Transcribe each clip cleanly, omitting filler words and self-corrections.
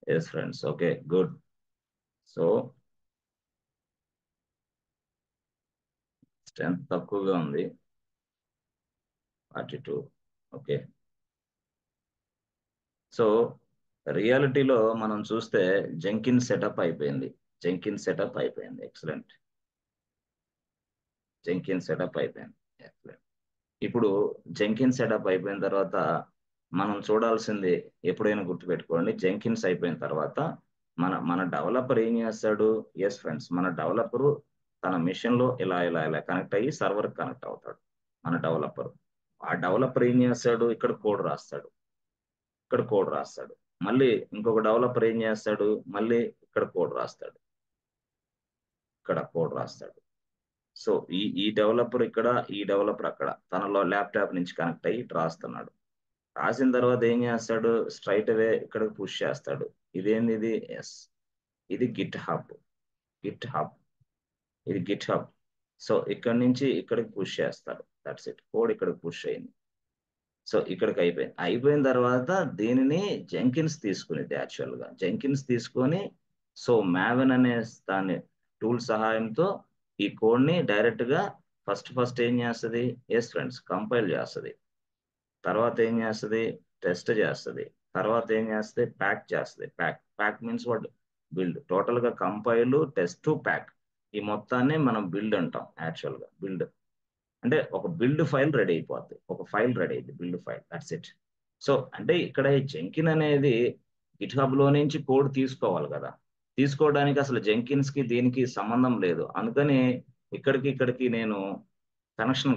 Yes, friends. Okay, good. So, strength తక్కువగా ఉంది 42. Okay. So రియాలిటీలో మనం చూస్తే జెంకిన్ సెటప్ అయిపోయింది. ఎక్సలెంట్. జెంకిన్ సెటప్ అయిపోయింది. ఎక్సలెంట్. ఇప్పుడు జెంకిన్ సెటప్ అయిపోయిన తర్వాత మనం చూడాల్సింది ఎప్పుడైనా గుర్తుపెట్టుకోండి, జెంకిన్స్ అయిపోయిన తర్వాత మన డెవలపర్ ఏం చేస్తాడు? ఎస్ ఫ్రెండ్స్, మన డెవలపరు తన మిషన్ లో ఇలా కనెక్ట్ అయ్యి సర్వర్ కనెక్ట్ అవుతాడు. మన డెవలపర్ ఆ డెవలపర్ ఏం చేస్తాడు? ఇక్కడ కోడ్ రాస్తాడు. మళ్ళీ ఇంకొక డెవలపర్ ఏం చేస్తాడు? మళ్ళీ ఇక్కడ కోడ్ రాస్తాడు. సో ఈ డెవలపర్ ఇక్కడ, ఈ డెవలపర్ అక్కడ తనలో ల్యాప్టాప్ నుంచి కనెక్ట్ అయ్యి రాస్తున్నాడు. రాసిన తర్వాత ఏం చేస్తాడు? స్ట్రైట్ అవే ఇక్కడికి పుష్ చేస్తాడు. ఇదేంది ఇది? ఎస్, ఇది గిట్ హబ్. ఇది గిట్ హబ్. సో ఇక్కడ నుంచి ఇక్కడికి పుష్ చేస్తాడు. That's it. కోడ్ ఇక్కడికి పుష్ అయింది. సో ఇక్కడికి అయిపోయిన తర్వాత దీనిని జెంకిన్స్ తీసుకునేది. యాక్చువల్ గా జెంకిన్స్ తీసుకొని సో మ్యావెన్ అనే దాని టూల్ సహాయంతో ఈ కోడ్ ని డైరెక్ట్ గా ఫస్ట్ ఏం చేస్తుంది? ఎస్ ఫ్రెండ్స్, కంపైల్ చేస్తుంది. తర్వాత ఏం చేస్తుంది? టెస్ట్ చేస్తుంది. తర్వాత ఏం చేస్తుంది? ప్యాక్ చేస్తుంది. Pack means what? Build. Total గా కంపైల్, టెస్ట్, ప్యాక్, ఈ మొత్తాన్ని మనం బిల్డ్ అంటాం. యాక్చువల్ గా బిల్డ్ అంటే ఒక బిల్డ్ ఫైల్ రెడీ అయిపోద్ది. ఒక ఫైల్ రెడీ అయింది, build file. That's it. So అంటే ఇక్కడ జెంకిన్ అనేది గిట్ హబ్ లో నుంచి కోడ్ తీసుకోవాలి కదా. తీసుకోవడానికి అసలు జెంకిన్స్ కి దీనికి సంబంధం లేదు. అందుకని ఇక్కడికి నేను కనెక్షన్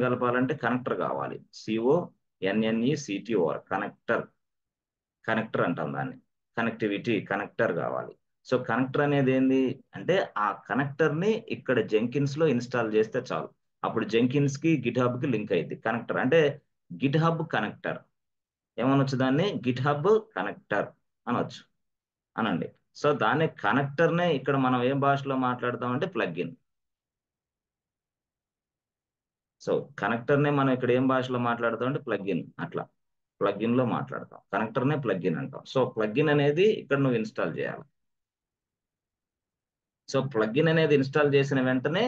కలపాలంటే కనెక్టర్ కావాలి. CONNECTOR, కనెక్టర్ అంటాం దాన్ని. కనెక్టర్ కావాలి. సో కనెక్టర్ అనేది ఏంది అంటే ఆ కనెక్టర్ ని ఇక్కడ జెంకిన్స్ లో ఇన్స్టాల్ చేస్తే చాలు. అప్పుడు జెంకిన్స్ కి గిట్ హబ్ కి లింక్ అయింది. కనెక్టర్ అంటే గిట్ హబ్ కనెక్టర్. ఏమనొచ్చు దాన్ని? గిట్ హబ్ కనెక్టర్ అనొచ్చు, అనండి. సో దాన్ని కనెక్టర్ నే ఇక్కడ మనం ఏం భాషలో మాట్లాడతామంటే ప్లగ్ఇన్. సో కనెక్టర్ నే మనం ఇక్కడ ఏం భాషలో మాట్లాడతాం అంటే ప్లగ్ఇన్. అట్లా ప్లగ్ఇన్ లో మాట్లాడతాం. కనెక్టర్ నే ప్లగ్ఇన్ అంటాం. సో ప్లగ్ఇన్ అనేది ఇక్కడ నువ్వు ఇన్స్టాల్ చేయాలి. సో ప్లగ్ఇన్ అనేది ఇన్స్టాల్ చేసిన వెంటనే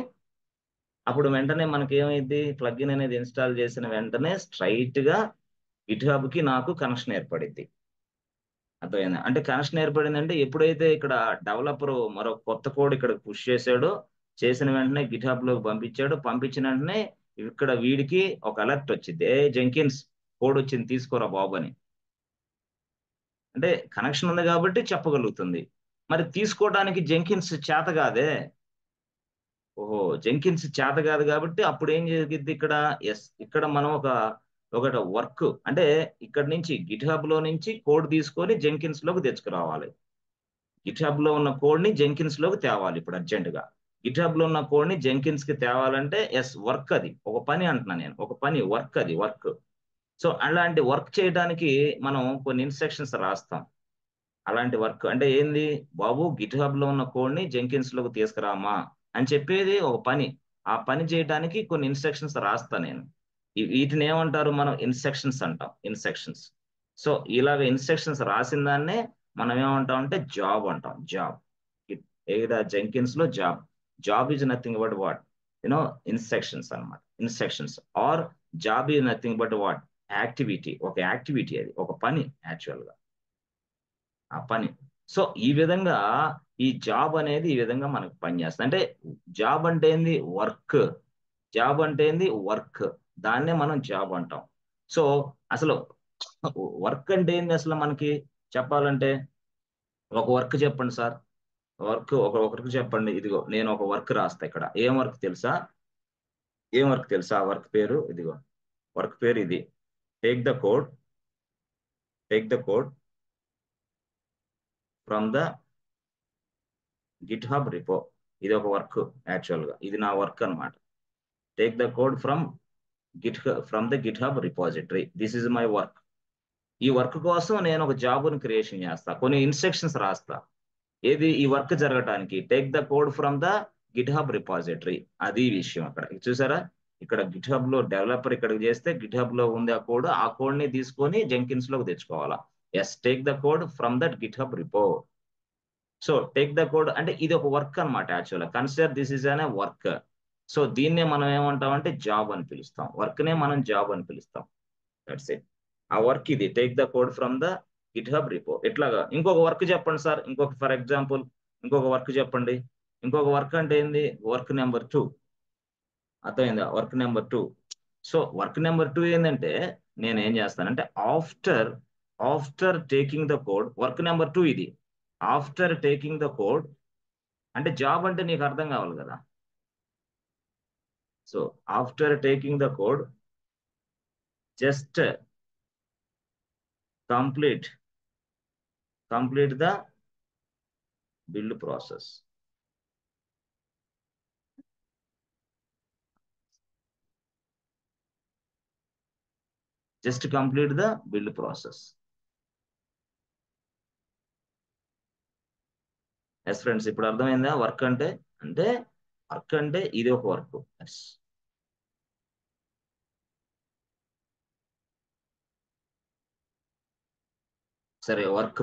అప్పుడు వెంటనే మనకి ఏమైంది? ప్లగ్ఇన్ అనేది ఇన్స్టాల్ చేసిన వెంటనే స్ట్రైట్ గా గిట్ హబ్ కి నాకు కనెక్షన్ ఏర్పడింది. అర్థమైందా? అంటే కనెక్షన్ ఏర్పడిందంటే ఎప్పుడైతే ఇక్కడ డెవలపర్ మరో కొత్త కోడ్ ఇక్కడ పుష్ చేశాడో, చేసిన వెంటనే గిట్ హబ్ లోకి పంపించిన వెంటనే ఇక్కడ వీడికి ఒక అలర్ట్ వచ్చింది, ఏ జెంకిన్స్ కోడ్ వచ్చింది తీసుకోరా బాబు అని. అంటే కనెక్షన్ ఉంది కాబట్టి చెప్పగలుగుతుంది. మరి తీసుకోవడానికి జెంకిన్స్ చేత కాదే. ఓహో, జెంకిన్స్ చేత కాదు కాబట్టి అప్పుడు ఏం జరిగింది ఇక్కడ? ఎస్, ఇక్కడ మనం ఒక వర్క్ అంటే ఇక్కడ నుంచి గిట్ హబ్ లో నుంచి కోడ్ తీసుకొని జెంకిన్స్ లోకి తెచ్చుకురావాలి. గిట్ హబ్ లో ఉన్న కోడ్ ని జెంకిన్స్ లోకి తేవాలి. ఇప్పుడు అర్జెంట్ గా గిట్ హబ్ లో ఉన్న కోడ్ ని జెంకిన్స్ కి తేవాలంటే ఎస్, వర్క్ అది. ఒక పని అంటున్నా నేను, ఒక పని, వర్క్ అది, వర్క్. సో అలాంటి వర్క్ చేయడానికి మనం కొన్ని ఇన్స్ట్రక్షన్స్ రాస్తాం. అలాంటి వర్క్ అంటే ఏంది బాబు? గిట్ హబ్ లో ఉన్న కోడ్ ని జెంకిన్స్ లోకి తీసుకురామా అని చెప్పేది ఒక పని. ఆ పని చేయడానికి కొన్ని ఇన్స్ట్రక్షన్స్ రాస్తా నేను. వీటిని ఏమంటారు? మనం ఇన్స్ట్రక్షన్స్ అంటాం. సో ఇలాగ ఇన్స్ట్రక్షన్స్ రాసిన దాన్నే మనం ఏమంటాం అంటే జాబ్ అంటాం. ఏదా జెంకిన్స్ లో job is nothing but what? You know instructions అన్నమాట. Or job is nothing but what? Activity. ఒక యాక్టివిటీ, అది ఒక పని యాక్చువల్ గా, ఆ పని. సో ఈ విధంగా ఈ జాబ్ అనేది ఈ విధంగా మనకు పనిచేస్తుంది. అంటే జాబ్ అంటే ఏంది? వర్క్. దాన్నే మనం జాబ్ అంటాం. సో అసలు వర్క్ అంటే ఏంది అసలు మనకి చెప్పాలంటే? ఒక వర్క్ చెప్పండి సార్. ఒకరికి చెప్పండి. ఇదిగో నేను ఒక వర్క్ రాస్తా. ఇక్కడ ఏం వర్క్ తెలుసా? ఆ వర్క్ పేరు ఇదిగో. వర్క్ పేరు ఇది. Take the code from the GitHub repo. ఇది ఒక వర్క్. యాక్చువల్ గా ఇది నా వర్క్ అన్నమాట. Take the code from the GitHub repository. This is my work. ఈ వర్క్ కోసం నేను ఒక జాబ్ని క్రియేషన్ చేస్తా, కొన్ని ఇన్స్ట్రక్షన్స్ రాస్తా. ఏది ఈ వర్క్ జరగటానికి? Take the code from the GitHub repository. అది విషయం అక్కడ. చూసారా? ఇక్కడ గిట్ హబ్ లో డెవలపర్ ఇక్కడికి చేస్తే గిట్ హబ్ లో ఉంది ఆ కోడ్ ని తీసుకొని జెంకిన్స్ లోకి తెచ్చుకోవాలా. Yes, take the code from that GitHub repo. So take the code అంటే ఇది ఒక వర్క్ అనమాట. యాక్చువల్గా consider this is an work. So దీన్నే మనం ఏమంటాం అంటే జాబ్ అని పిలుస్తాం. వర్క్ నే మనం జాబ్ అని పిలుస్తాం. That's it. ఆ వర్క్ ఇది, take the code from the GitHub repo. ఇట్లాగా ఇంకొక వర్క్ చెప్పండి సార్. ఇంకొక ఫర్ ఎగ్జాంపుల్ ఇంకొక వర్క్ చెప్పండి. ఇంకొక వర్క్ అంటే ఏంది? Work number 2. అర్థమైందా? Work number 2. So work number 2 ఏంటంటే నేను ఏం చేస్తానంటే after after taking the code, work number 2 ఇది. ఆఫ్టర్ టేకింగ్ ద కోడ్ అంటే జాబ్ అంటే నీకు అర్థం కావాలి కదా. So after taking the code just complete the build process. Just complete the build process. Yes friends, ఇప్పుడు అర్థమైందా? వర్క్ అంటే వర్క్ అంటే ఇది ఒక వర్క్. ఎస్. సరే, వర్క్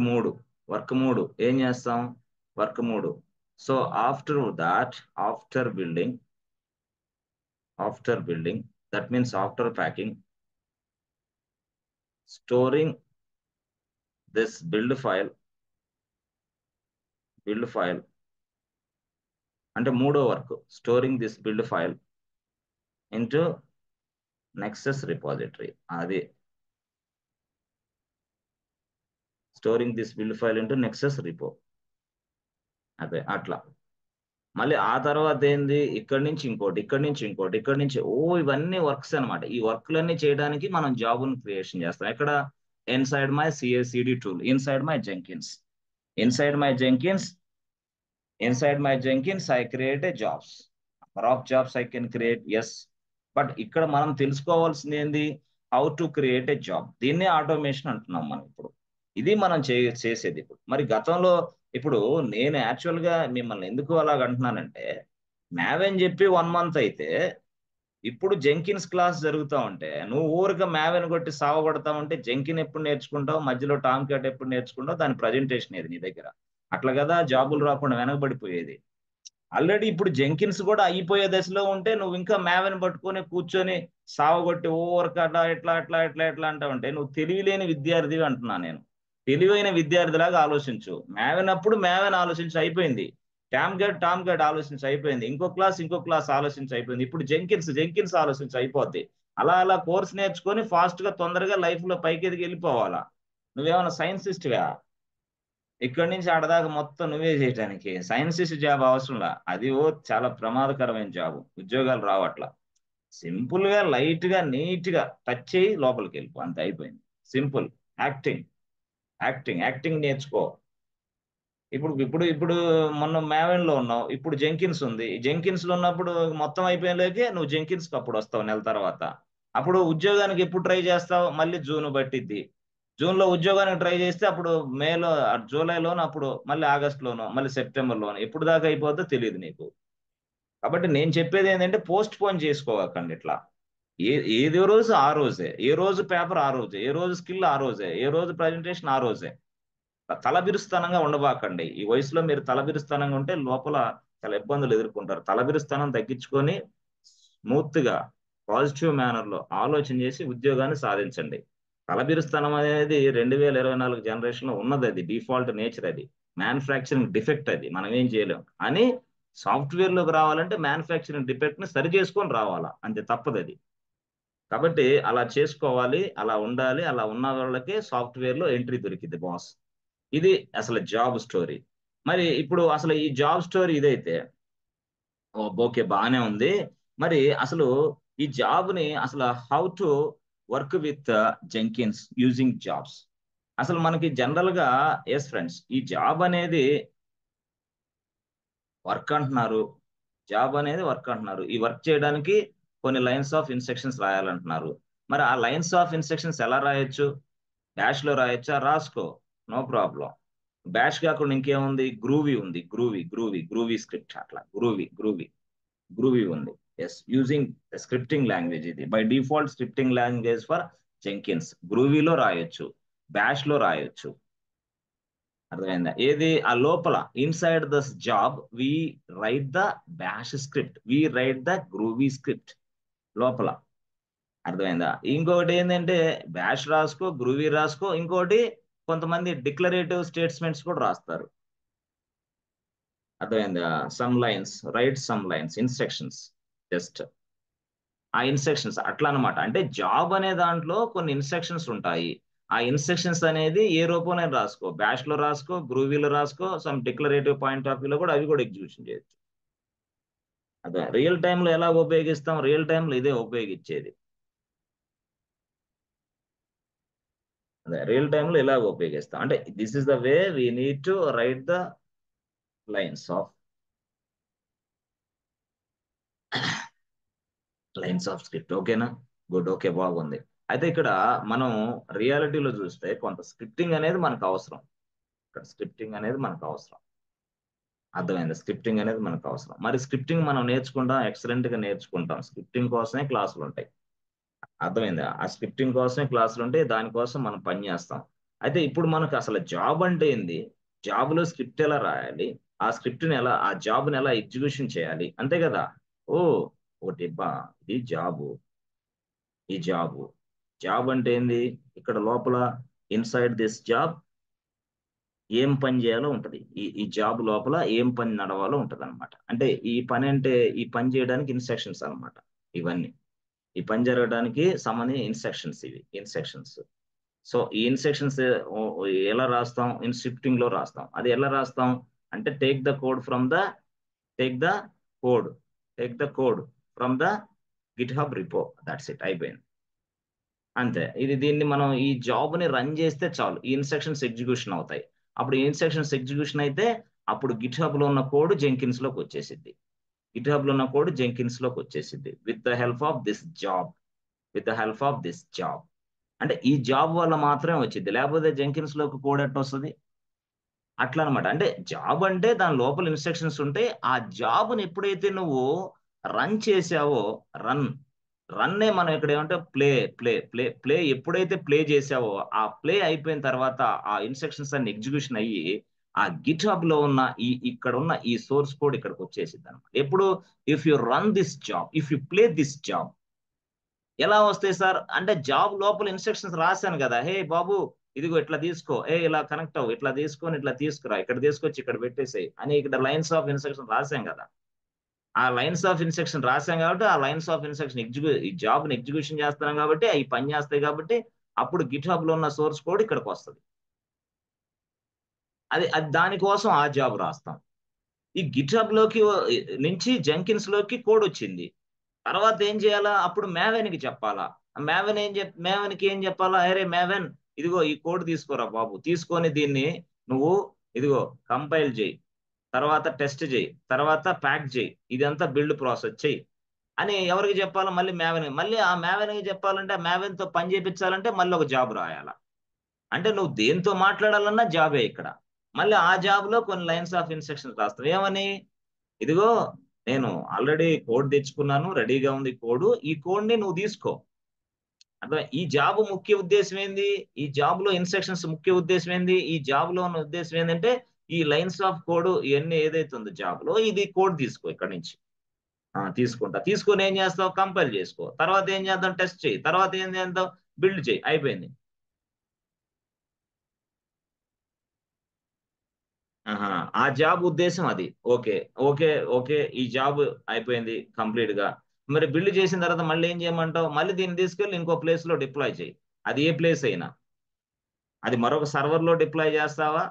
మూడు ఏం చేస్తాం? Work 3. So after that, after building, that means after packing, storing this build file అంటే మూడో work, storing this build file into Nexus repository. అది storing this build file into Nexus repo. అదే అట్లా. మళ్ళీ ఆ తర్వాత ఏంది? ఇక్కడి నుంచి ఇంకోటి, ఇక్కడి నుంచి ఇంకోటి, ఇక్కడి నుంచి ఇవన్నీ వర్క్స్ అనమాట. ఈ వర్క్లన్నీ చేయడానికి మనం జాబును క్రియేషన్ చేస్తాం. ఎక్కడ? Inside my CACD tool, inside my Jenkins. Inside my Jenkins I create a jobs. Number of jobs I can create, yes. But ఇక్కడ మనం తెలుసుకోవాల్సింది ఏంది? How to create a job. దీన్నే ఆటోమేషన్ అంటున్నాం మనం ఇప్పుడు. ఇది మనం చేసేది ఇప్పుడు. మరి గతంలో ఇప్పుడు నేను యాక్చువల్ గా మిమ్మల్ని ఎందుకు అలాగ అంటున్నానంటే, మ్యావెన్ చెప్పి 1 month అయితే ఇప్పుడు జెంకిన్స్ క్లాస్ జరుగుతా ఉంటే నువ్వు ఊరిక మ్యావెన్ కొట్టి సావగొడతా ఉంటే జెంకిన్ ఎప్పుడు నేర్చుకుంటావు? మధ్యలో టామ్ క్యాట్ ఎప్పుడు నేర్చుకుంటావు? దాని ప్రజెంటేషన్ ఏది నీ దగ్గర? అట్లా కదా జాబులు రాకుండా వెనకబడిపోయేది. ఆల్రెడీ ఇప్పుడు జెంకిన్స్ కూడా అయిపోయే దశలో ఉంటే నువ్వు ఇంకా మ్యావెన్ పట్టుకొని కూర్చొని సావగొట్టి ఓవర్క అట్లా ఎట్లా ఎట్లా ఎట్లా ఎట్లా అంటా ఉంటే నువ్వు తెలివిలేని విద్యార్థివి అంటున్నా నేను. తెలివైన విద్యార్థిలాగా ఆలోచించు. మ్యావెన్ అప్పుడు మ్యావెన్ ఆలోచించి అయిపోయింది. టామ్ గడ్ ఆలోచించి అయిపోయింది. ఇంకో క్లాస్ ఆలోచించి అయిపోయింది. ఇప్పుడు జెంకిన్స్ ఆలోచించి అయిపోద్ది. అలా అలా కోర్స్ నేర్చుకొని ఫాస్ట్ గా తొందరగా లైఫ్ లో పైకి ఎదిగి వెళ్ళిపోవాలా. నువ్వేమన్నా సైన్సిస్ట్వా? ఇక్కడి నుంచి ఆడదాకా మొత్తం నువ్వే చేయడానికి. సైన్సిస్ట్ జాబ్ అవసరంలా. అది చాలా ప్రమాదకరమైన జాబ్. ఉద్యోగాలు రావట్లా. సింపుల్ గా లైట్ గా నీట్ గా టచ్ చేయి లోపలికి వెళ్ళిపో, అంత అయిపోయింది. సింపుల్. యాక్టింగ్ నేర్చుకో. ఇప్పుడు ఇప్పుడు ఇప్పుడు మొన్న మ్యావెన్ లో ఉన్నావు, ఇప్పుడు జెంకిన్స్ ఉంది. జెంకిన్స్ లో ఉన్నప్పుడు మొత్తం అయిపోయేలాగే నువ్వు జెంకిన్స్ కి అప్పుడు వస్తావు నెల తర్వాత. అప్పుడు ఉద్యోగానికి ఎప్పుడు ట్రై చేస్తావు? మళ్ళీ జూన్ పట్టిద్ది. జూన్ లో ఉద్యోగానికి ట్రై చేస్తే అప్పుడు మేలో, జూలైలోను, అప్పుడు మళ్ళీ ఆగస్టులోను, మళ్ళీ సెప్టెంబర్లోను, ఎప్పుడు దాకా అయిపోద్దో తెలియదు నీకు. కాబట్టి నేను చెప్పేది ఏంటంటే పోస్ట్ పోన్ చేసుకోకండి ఇట్లా. ఏది రోజు ఆ రోజే, ఏ రోజు పేపర్ ఆ రోజే, ఏ రోజు స్కిల్ ఆ రోజే, ఏ రోజు ప్రజెంటేషన్ ఆ రోజే. తలబిరుస్తనంగా ఉండబాకండి. ఈ వయసులో మీరు తలబిరుస్తనంగా ఉంటే లోపల చాలా ఇబ్బందులు ఎదుర్కొంటారు. తలబిరుస్తనం తగ్గించుకొని స్మూత్ గా పాజిటివ్ మేనర్ లో ఆలోచన చేసి ఉద్యోగాన్ని సాధించండి. తలబిరుస్తనం అనేది 2024 జనరేషన్ లో ఉన్నది. అది డిఫాల్ట్ నేచర్. అది మ్యానుఫ్యాక్చరింగ్ డిఫెక్ట్. అది మనం ఏం చేయలేం. అని సాఫ్ట్వేర్ లోకి రావాలంటే మ్యానుఫ్యాక్చరింగ్ డిఫెక్ట్ ని సరి చేసుకొని రావాలా, అంతే, తప్పదు అది. కాబట్టి అలా చేసుకోవాలి, అలా ఉండాలి. అలా ఉన్న వాళ్ళకే సాఫ్ట్వేర్ లో ఎంట్రీ దొరికింది బాస్. ఇది అసలు జాబ్ స్టోరీ. మరి ఇప్పుడు అసలు ఈ జాబ్ స్టోరీ ఇదైతే ఓకే, బాగానే ఉంది. మరి అసలు ఈ జాబ్ ని అసలు how to work with Jenkins using jobs. అసలు మనకి జనరల్ గా ఎస్ ఫ్రెండ్స్, ఈ జాబ్ అనేది వర్క్ అంటున్నారు. ఈ వర్క్ చేయడానికి కొన్ని లైన్స్ ఆఫ్ ఇన్స్ట్రక్షన్స్ రాయాలంటున్నారు. మరి ఆ లైన్స్ ఆఫ్ ఇన్స్ట్రక్షన్స్ ఎలా రాయొచ్చు? డాష్ లో రాయొచ్చా? రాసుకో, నో ప్రాబ్లం. బ్యాష్ కాకుండా ఇంకేముంది? గ్రూవీ ఉంది. Groovy script. అట్లా గ్రూవీ ఉంది. Yes, using scripting language. ఇది by default scripting language for Jenkins. గ్రూవీలో రాయొచ్చు. బ్యాష్ లో రాయొచ్చు. అర్థమైందా? ఏది ఆ లోపల inside the job we write the bash script, we write the Groovy script లోపల. అర్థమైందా? ఇంకొకటి ఏంటంటే బ్యాష్ రాసుకో, గ్రూవీ రాసుకో, ఇంకోటి కొంతమంది డిక్లరేటివ్ స్టేట్మెంట్స్ కూడా రాస్తారు. అర్థమైందా? Some lines, write some lines, instructions, just ఆ ఇన్స్ట్రక్షన్స్ అట్లా అనమాట. అంటే జాబ్ అనే దాంట్లో కొన్ని ఇన్స్ట్రక్షన్స్ ఉంటాయి. ఆ ఇన్స్ట్రక్షన్స్ అనేది ఏ రూపంలో రాసుకో, బ్యాష్ లో రాసుకో, గ్రూవీలో రాసుకో, సమ్ డిక్లరేటివ్ పాయింట్ ఆఫ్ వ్యూలో కూడా అవి కూడా ఎగ్జిక్యూషన్ చేయొచ్చు. అదే రియల్ టైంలో ఎలా ఉపయోగిస్తాం, రియల్ టైంలో ఇదే ఉపయోగించేది. అదే రియల్ టైంలో ఎలా ఉపయోగిస్తాం అంటే this is the way we need to right the lines of script. ఓకేనా? గుడ్. ఓకే, బాగుంది. అయితే ఇక్కడ మనం రియాలిటీలో చూస్తే కొంత స్క్రిప్టింగ్ అనేది మనకు అవసరం. ఇక్కడ స్క్రిప్టింగ్ అనేది మనకు అవసరం. అర్థమైంది? స్క్రిప్టింగ్ అనేది మనకు అవసరం. మరి స్క్రిప్టింగ్ మనం నేర్చుకుంటాం, ఎక్సలెంట్ గా నేర్చుకుంటాం. స్క్రిప్టింగ్ కోసమే క్లాసులు ఉంటాయి. అర్థమైందా? ఆ స్క్రిప్టింగ్ కోసమే క్లాసులు ఉంటాయి, దానికోసం మనం పని చేస్తాం. అయితే ఇప్పుడు మనకు అసలు జాబ్ అంటే ఏంది, జాబ్ లో స్క్రిప్ట్ ఎలా రాయాలి, ఆ స్క్రిప్ట్ ని ఎలా, ఆ జాబ్ ని ఎలా ఎగ్జిక్యూషన్ చేయాలి, అంతే కదా? ఓ ఒకటి ఇది జాబు. ఈ జాబ్, జాబ్ అంటే ఏంది, ఇక్కడ లోపల ఇన్సైడ్ దిస్ జాబ్ ఏం పని చేయాలో ఉంటది. ఈ జాబ్ లోపల ఏం పని నడవాలో ఉంటది అనమాట. అంటే ఈ పని అంటే ఈ పని చేయడానికి ఇన్స్ట్రక్షన్స్ అన్నమాట. ఇవన్నీ ఈ పని జరగడానికి సంబంధించిన ఇన్స్ట్రక్షన్స్, ఇవి ఇన్స్ట్రక్షన్స్. సో ఈ ఇన్స్ట్రక్షన్స్ ఎలా రాస్తాం, ఇన్ స్క్రిప్టింగ్ లో రాస్తాం. అది ఎలా రాస్తాం అంటే take the code from the take the code take the code from the GitHub repo. That's it, అయిపోయింది. అంతే. దీన్ని మనం ఈ జాబ్ ని రన్ చేస్తే చాలు, ఈ ఇన్స్ట్రక్షన్స్ ఎగ్జిక్యూషన్ అవుతాయి. అప్పుడు ఇన్స్ట్రక్షన్స్ ఎగ్జిక్యూషన్ అయితే అప్పుడు గిట్ హబ్ లో ఉన్న కోడ్ జెంకిన్స్ లోకి వచ్చేసిద్ది. గిట్ హబ్ లో ఉన్న కోడ్ జెంకిన్స్ లోకి వచ్చేసిద్ది with the help of this job. With the help of this job అంటే ఈ జాబ్ వల్ల మాత్రమే వచ్చింది, లేకపోతే జెంకిన్స్ లోకి కోడ్ ఎట్ట వస్తుంది? అట్లా అనమాట. అంటే జాబ్ అంటే దాని లోపల ఇన్స్ట్రక్షన్స్ ఉంటాయి. ఆ జాబ్ని ఎప్పుడైతే నువ్వు రన్ చేసావో, రన్ రన్నే మనం ఇక్కడ ఏమంటే ప్లే ప్లే ప్లే ప్లే ఎప్పుడైతే ప్లే చేసావో, ఆ ప్లే అయిపోయిన తర్వాత ఆ ఇన్స్ట్రక్షన్స్ అన్ని ఎగ్జిక్యూషన్ అయ్యి ఆ గిట్ హబ్ లో ఉన్న ఇక్కడ ఉన్న ఈ సోర్స్ కోడ్ ఇక్కడికి వచ్చేసింది అనమాట. ఎప్పుడు if you run this job, if you play this job. ఎలా వస్తాయి సార్ అంటే జాబ్ లోపల ఇన్స్ట్రక్షన్స్ రాశాను కదా, హే బాబు ఇదిగో ఇట్లా తీసుకో, ఇలా కనెక్ట్ అవ్వు, ఇట్లా తీసుకొని ఇట్లా తీసుకురా, ఇక్కడ తీసుకొచ్చి ఇక్కడ పెట్టేసేయి అని ఇక్కడ లైన్స్ ఆఫ్ ఇన్స్ట్రక్షన్ రాశాం కదా. ఆ లైన్స్ ఆఫ్ ఇన్స్ట్రక్షన్ రాశాం కాబట్టి ఆ లైన్స్ ఆఫ్ ఇన్స్ట్రక్షన్ ఈ జాబ్ ని ఎగ్జిక్యూషన్ చేస్తున్నాం కాబట్టి అవి పని చేస్తాయి కాబట్టి అప్పుడు గిట్ హబ్ లో ఉన్న సోర్స్ కోడ్ ఇక్కడికి వస్తుంది. అది అది దానికోసం ఆ జాబ్ రాస్తాం. ఈ గిట్ హబ్ లోకి నుంచి జెంకిన్స్ లోకి కోడ్ వచ్చింది. తర్వాత ఏం చేయాలా, అప్పుడు మేవెన్కి చెప్పాలా. మేవెన్కి ఏం చెప్పాలా, అరే మేవెన్ ఇదిగో ఈ కోడ్ తీసుకోరా బాబు, తీసుకొని దీన్ని నువ్వు ఇదిగో కంపైల్ చేయి, తర్వాత టెస్ట్ చేయి, తర్వాత ప్యాక్ చేయి, ఇదంతా బిల్డ్ ప్రాసెస్ చేయి అని ఎవరికి చెప్పాలా, మళ్ళీ మేవెన్. మళ్ళీ ఆ మేవెన్కి చెప్పాలంటే మేవెన్ తో పని చేయించాలంటే మళ్ళీ ఒక జాబ్ రాయాలా. అంటే నువ్వు దేంతో మాట్లాడాలన్నా జాబే ఇక్కడ. మళ్ళీ ఆ జాబ్ లో కొన్ని లైన్స్ ఆఫ్ ఇన్స్ట్రక్షన్స్ రాస్తావు, ఏమని, ఇదిగో నేను ఆల్రెడీ కోడ్ తెచ్చుకున్నాను, రెడీగా ఉంది కోడ్, ఈ కోడ్ ని నువ్వు తీసుకో. అర్థం? ఈ జాబ్ ముఖ్య ఉద్దేశం ఏంది, ఈ జాబ్ లో ఇన్స్ట్రక్షన్స్ ముఖ్య ఉద్దేశం ఏంది, ఈ జాబ్ లో ఉన్న ఉద్దేశం ఏంటంటే ఈ లైన్స్ ఆఫ్ కోడ్ ఇవన్నీ ఏదైతే ఉందో జాబ్ లో, ఇది కోడ్ తీసుకో ఇక్కడ నుంచి. తీసుకుంటా, తీసుకొని ఏం చేస్తావు, కంపైల్ చేసుకో, తర్వాత ఏం చేద్దాం, టెస్ట్ చేయి, తర్వాత ఏం చేద్దాం, బిల్డ్ చేయి, అయిపోయింది. ఆహా, ఆ జాబ్ ఉద్దేశం అది. ఓకే, ఓకే, ఓకే, ఈ జాబ్ అయిపోయింది కంప్లీట్ గా. మరి బిల్డ్ చేసిన తర్వాత మళ్ళీ ఏం చేయమంటావు, మళ్ళీ దీన్ని తీసుకెళ్ళి ఇంకో ప్లేస్ లో డిప్లాయ్ చేయి. అది ఏ ప్లేస్ అయినా, అది మరొక సర్వర్ లో డిప్లాయ్ చేస్తావా,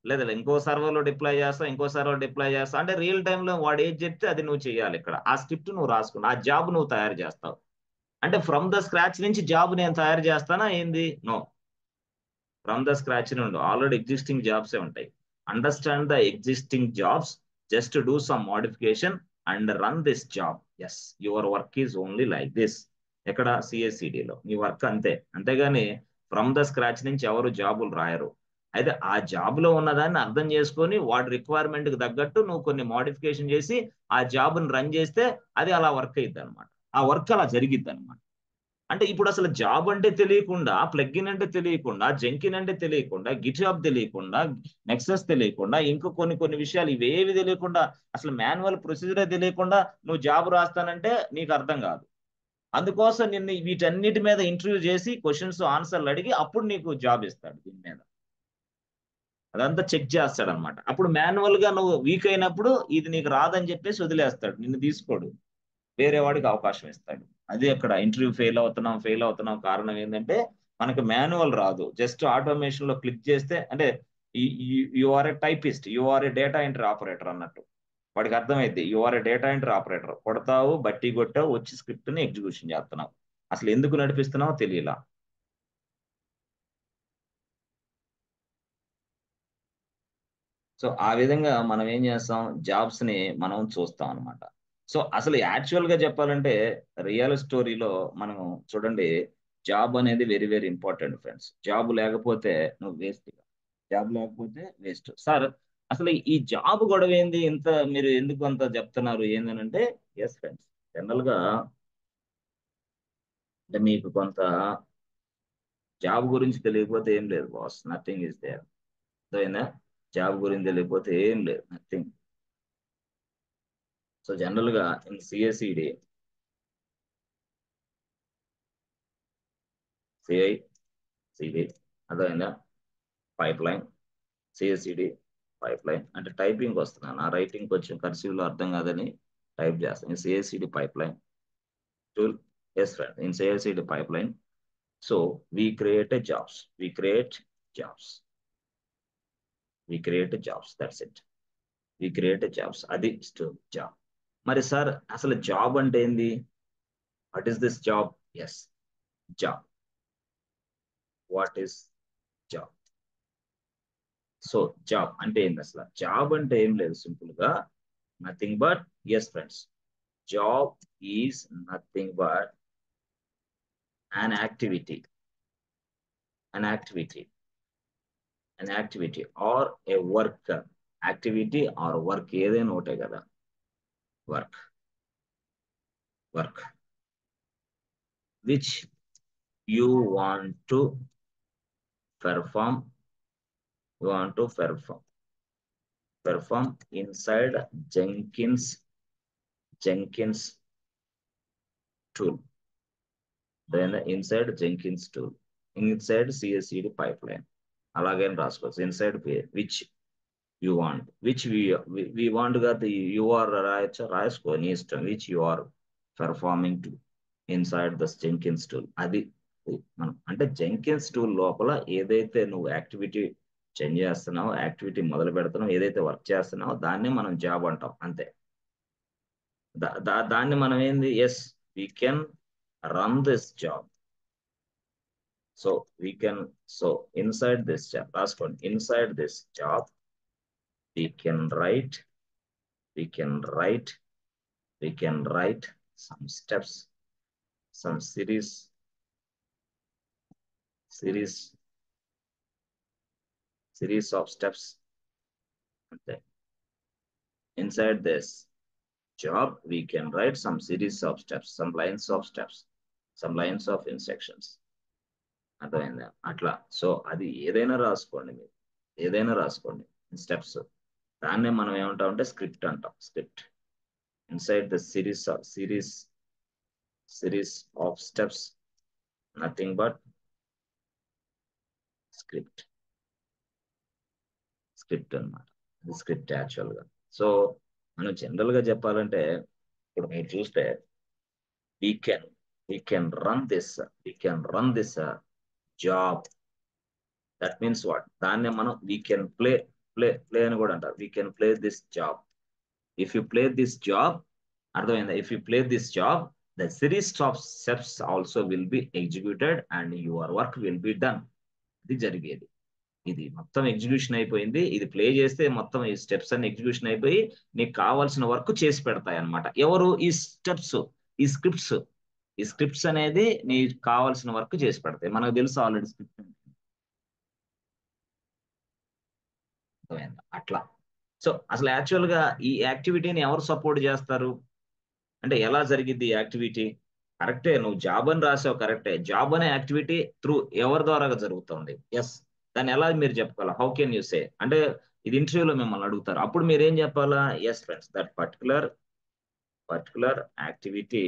లేదా ఇంకో సర్వర్ లో డిప్లాయ్ చేస్తావా, ఇంకో సర్వర్ డిప్లాయ్ చేస్తావు, అంటే రియల్ టైమ్ లో వాడు ఏది చెప్తే అది నువ్వు చేయాలి. ఇక్కడ ఆ స్క్రిప్ట్ నువ్వు రాసుకున్నావు, ఆ జాబ్ నువ్వు తయారు చేస్తావు. అంటే ఫ్రమ్ ద స్క్రాచ్ నుంచి జాబ్ నేను తయారు చేస్తానా ఏంది? నో, ఫ్రమ్ ద స్క్రాచ్ నుండి ఆల్రెడీ ఎగ్జిస్టింగ్ జాబ్సే ఉంటాయి. Understand the existing jobs, just do some modification and run this job. Yes, your work is only like this. ఎక్కడ సిఎస్సిడిలో నీ వర్క్ అంతే. అంతేగాని ఫ్రమ్ ద స్క్రాచ్ నుంచి ఎవరు జాబులు రాయరు. అయితే ఆ జాబ్ లో ఉన్నదాన్ని అర్థం చేసుకొని వాడి రిక్వైర్మెంట్ కి తగ్గట్టు నువ్వు కొన్ని మోడిఫికేషన్ చేసి ఆ జాబ్ ని రన్ చేస్తే అది అలా వర్క్ అయ్యిద్ది అనమాట. ఆ వర్క్ అలా జరిగిద్ది అనమాట. అంటే ఇప్పుడు అసలు జాబ్ అంటే తెలియకుండా, ప్లగ్ఇన్ అంటే తెలియకుండా, జెంకిన్ అంటే తెలియకుండా, గిట్హబ్ తెలియకుండా, నెక్సస్ తెలియకుండా, ఇంకా కొన్ని విషయాలు ఇవేవి తెలియకుండా, అసలు మాన్యువల్ ప్రొసీజరే తెలియకుండా నువ్వు జాబ్ రాస్తానంటే నీకు అర్థం కాదు. అందుకోసం నిన్ను వీటన్నిటి మీద ఇంటర్వ్యూ చేసి క్వశ్చన్స్ ఆన్సర్లు అడిగి అప్పుడు నీకు జాబ్ ఇస్తాడు. దీని మీద అదంతా చెక్ చేస్తాడు అనమాట. అప్పుడు మాన్యువల్ గా నువ్వు వీక్ అయినప్పుడు ఇది నీకు రాదని చెప్పేసి వదిలేస్తాడు, నిన్ను తీసుకోడు, వేరే వాడికి అవకాశం ఇస్తాడు. అది అక్కడ ఇంటర్వ్యూ ఫెయిల్ అవుతున్నాం కారణం ఏంటంటే మనకు మాన్యువల్ రాదు. జస్ట్ ఆటోమేషన్ లో క్లిక్ చేస్తే, అంటే you are a typist, you are a data entry operator అన్నట్టు వాడికి అర్థమైంది. You are a data entry operator, కొడతావు, బట్టి కొట్టావు, వచ్చి స్క్రిప్ట్ ని ఎగ్జిక్యూషన్ చేస్తున్నావు, అసలు ఎందుకు నడిపిస్తున్నావో తెలియలా. సో ఆ విధంగా మనం ఏం చేస్తాం, జాబ్స్ ని మనం చూస్తాం అనమాట. సో అసలు యాక్చువల్ గా చెప్పాలంటే రియల్ స్టోరీలో మనం చూడండి, జాబ్ అనేది very very important friends. Job లేకపోతే నువ్వు వేస్ట్. జాబ్ లేకపోతే వేస్ట్ సార్. అసలు ఈ జాబ్ గొడవ ఏంది, ఇంత మీరు ఎందుకు అంత చెప్తున్నారు ఏందనంటే, ఎస్ ఫ్రెండ్స్, జనరల్ గా అంటే మీకు కొంత జాబ్ గురించి తెలియకపోతే ఏం లేదు బాస్, నథింగ్ ఇస్ దేర్. అర్థమైందా? జాబ్ గురించి తెలియకపోతే ఏం లేదు, నథింగ్. సో జనరల్ గా ఇన్ సిఎస్ఈడి, సిఐ, సిడి, అర్థమైందా? పైప్ లైన్, సిఎస్ఈడి, పైప్ లైన్ అంటే టైపింగ్ వస్తున్నాను, ఆ రైటింగ్ కొంచెం కర్సివ్ లో అర్థం కాదని టైప్ చేస్తాను. CICD pipeline tool. Yes friend, in CICD pipeline. So we create a jobs, we create jobs, we create a jobs, that's it. We create a jobs, అది job. మరి sir అసలు job అంటే ఏంది, what is this job? Yes, job. What is job? So job అంటే ఏంది అసలు? Job అంటే ఏం లేదు, సింపుల్ గా nothing but, yes friends, job is nothing but an activity, an activity, an activity or a work. Activity or work ఏదైనా ఒకటే కదా, work, work which you want to perform, you want to perform inside Jenkins tool, then inside Jenkins tool, inside CSCD pipeline, అలాగే రాసుకోవచ్చు. Inside which you want, which we want గా you are రాసుకో నీ ఇష్టం, which you are performing to inside the Jenkins tool. అది మనం అంటే Jenkins tool లోపల ఏదైతే నువ్వు యాక్టివిటీ చేంజ్ చేస్తున్నావు, యాక్టివిటీ మొదలు పెడుతున్నావు, ఏదైతే వర్క్ చేస్తున్నావో దాన్ని మనం జాబ్ అంటాం, అంతే. దాన్ని మనం ఏంది, yes, we can run this job. So we can, so inside this job రాసుకోండి, inside this job we can write, we can write, we can write some steps, some series of steps. Okay. Inside this job we can write some series of steps, some lines of steps, some lines of instructions. అర్థమైందా? అట్లా. So అది ఏదైనా రాసుకోండి, మీరు ఏదైనా రాసుకోండి steps. దాన్నే మనం ఏమంటాం అంటే స్క్రిప్ట్ అంటాం, script. Inside the series of steps, nothing but script, script అనమాట. అది స్క్రిప్ట్ యాక్చువల్ గా. సో మనం జనరల్ గా చెప్పాలంటే ఇప్పుడు మీరు చూస్తే we can we can run this we can run this job. That means what, దాన్నే మనం we can ప్లే అని కూడా అంటారు. we can play this job. if you play this job, అర్థమైందా? if you play this job, the series of steps also will be executed and your work will be done. ఇది జరిగేది. ఇది మొత్తం execution అయిపోయింది, ఇది ప్లే చేస్తే మొత్తం ఈ స్టెప్స్ అన్ని ఎగ్జిక్యూషన్ అయిపోయి నీకు కావాల్సిన వర్క్ చేసి పెడతాయి అనమాట. ఎవరు? ఈ స్టెప్స్, ఈ స్క్రిప్ట్స్. ఈ స్క్రిప్ట్స్ అనేది నీకు కావాల్సిన వర్క్ చేసి పెడతాయి. మనకు తెలుసు ఆల్రెడీ స్క్రిప్ట్ అట్లా. సో అసలు యాక్చువల్ గా ఈ యాక్టివిటీని ఎవరు సపోర్ట్ చేస్తారు అంటే ఎలా జరిగింది ఈ యాక్టివిటీ? కరెక్టే, నువ్వు జాబ్ అని రాసావు కరెక్టే. జాబ్ అనే యాక్టివిటీ త్రూ ఎవరి ద్వారా జరుగుతుంది? ఎస్. దాన్ని ఎలా మీరు చెప్పుకోవాలి? How can you say? అంటే ఇది ఇంటర్వ్యూలో మిమ్మల్ని అడుగుతారు, అప్పుడు మీరు ఏం చెప్పాలా? Yes friends, that particular activity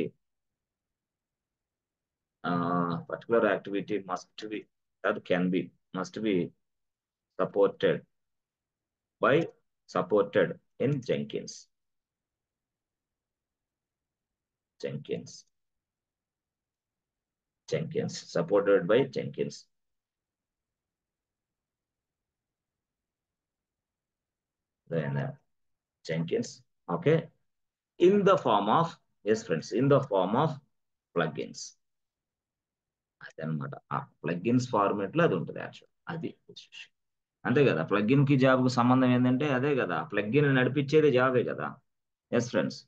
must be, that can be, must be supported by supported in Jenkins supported by then Jenkins, okay, in the form of, yes friends, in the form of plugins. అదనమాట, ఆ plugins format లో అది ఉంటుంది actual. అది విషయం. అంతే కదా, plugin కి జాబ్ కు సంబంధం ఏంటంటే అదే కదా, ప్లగ్ఇన్ నడిపించేది జాబే కదా. Yes friends,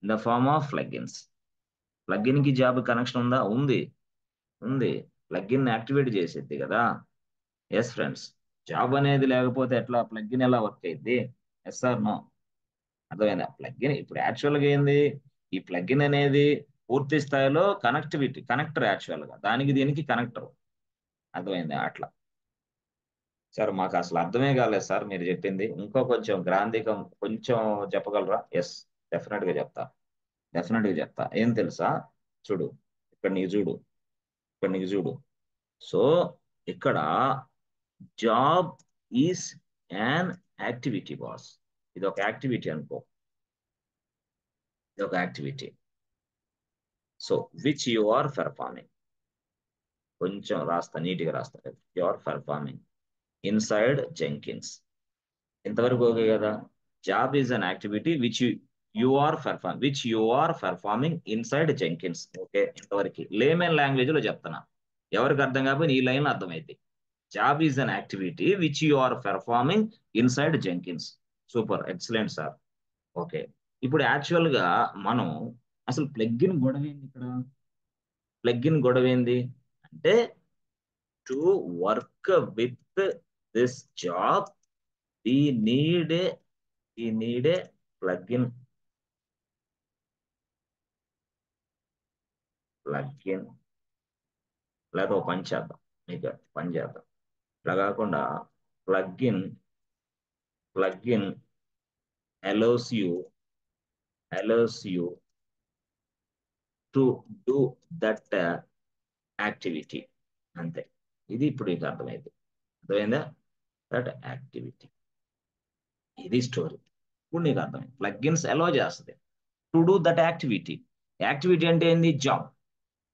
in the form of plugin కి జాబ్ కనెక్షన్ ఉందా? ఉంది. ప్లగ్ఇన్ యాక్టివేట్ చేసేది కదా. ఎస్ ఫ్రెండ్స్, జాబ్ అనేది లేకపోతే ఎట్లా ప్లగ్ఇన్ ఎలా వర్క్ అయింది? Yes or no? అర్థమైందా? ప్లగ్ఇన్ ఇప్పుడు యాక్చువల్గా ఏంది, ఈ ప్లగ్ఇన్ అనేది పూర్తి స్థాయిలో కనెక్టర్ యాక్చువల్ గా, దానికి దీనికి కనెక్టర్. అర్థమైందా? అట్లా. సార్ మాకు అసలు అర్థమే కాలేదు సార్ మీరు చెప్పింది, ఇంకో కొంచెం గ్రాంధికం కొంచెం చెప్పగలరా? ఎస్, డెఫినెట్ గా చెప్తా. ఏం తెలుసా? చూడు, ఇక్కడ నీకు చూడు, సో ఇక్కడ job is an activity boss. ఇది ఒక యాక్టివిటీ అనుకో, so which you are performing. కొంచెం రాస్తా, నీట్గా రాస్తా. You are performing inside Jenkins. ఇంతవరకు ఓకే కదా? Job is an activity which you are performing inside Jenkins. Okay, ఇంతవరకు లేమెన్ లాంగ్వేజ్ లో చెప్తున్నా, ఎవరికి అర్థం కాకపోతే ఈ లైన్ అర్థమైంది. Job is an activity which you are performing inside Jenkins. Super, excellent sir. Okay, ఇప్పుడు యాక్చువల్ గా మనం అసలు ప్లగ్ఇన్ గొడవ ఏంది అంటే, to work with this job we need a plugin లేదా ఒక పని చేద్దాం, మీకు పని చేద్దాం. ఇట్లా కాకుండా plugin allows you to do that activity. అంతే, ఇది ఇప్పుడు నీకు అర్థమైందా? దట్ యాక్టివిటీ, ఇది స్టోరీ. ఇప్పుడు నీకు అర్థమైంది, ప్లగ్ఇన్స్ అలో చేస్తుంది టు డూ దట్ యాక్టివిటీ అంటే ఏంది? జాబ్.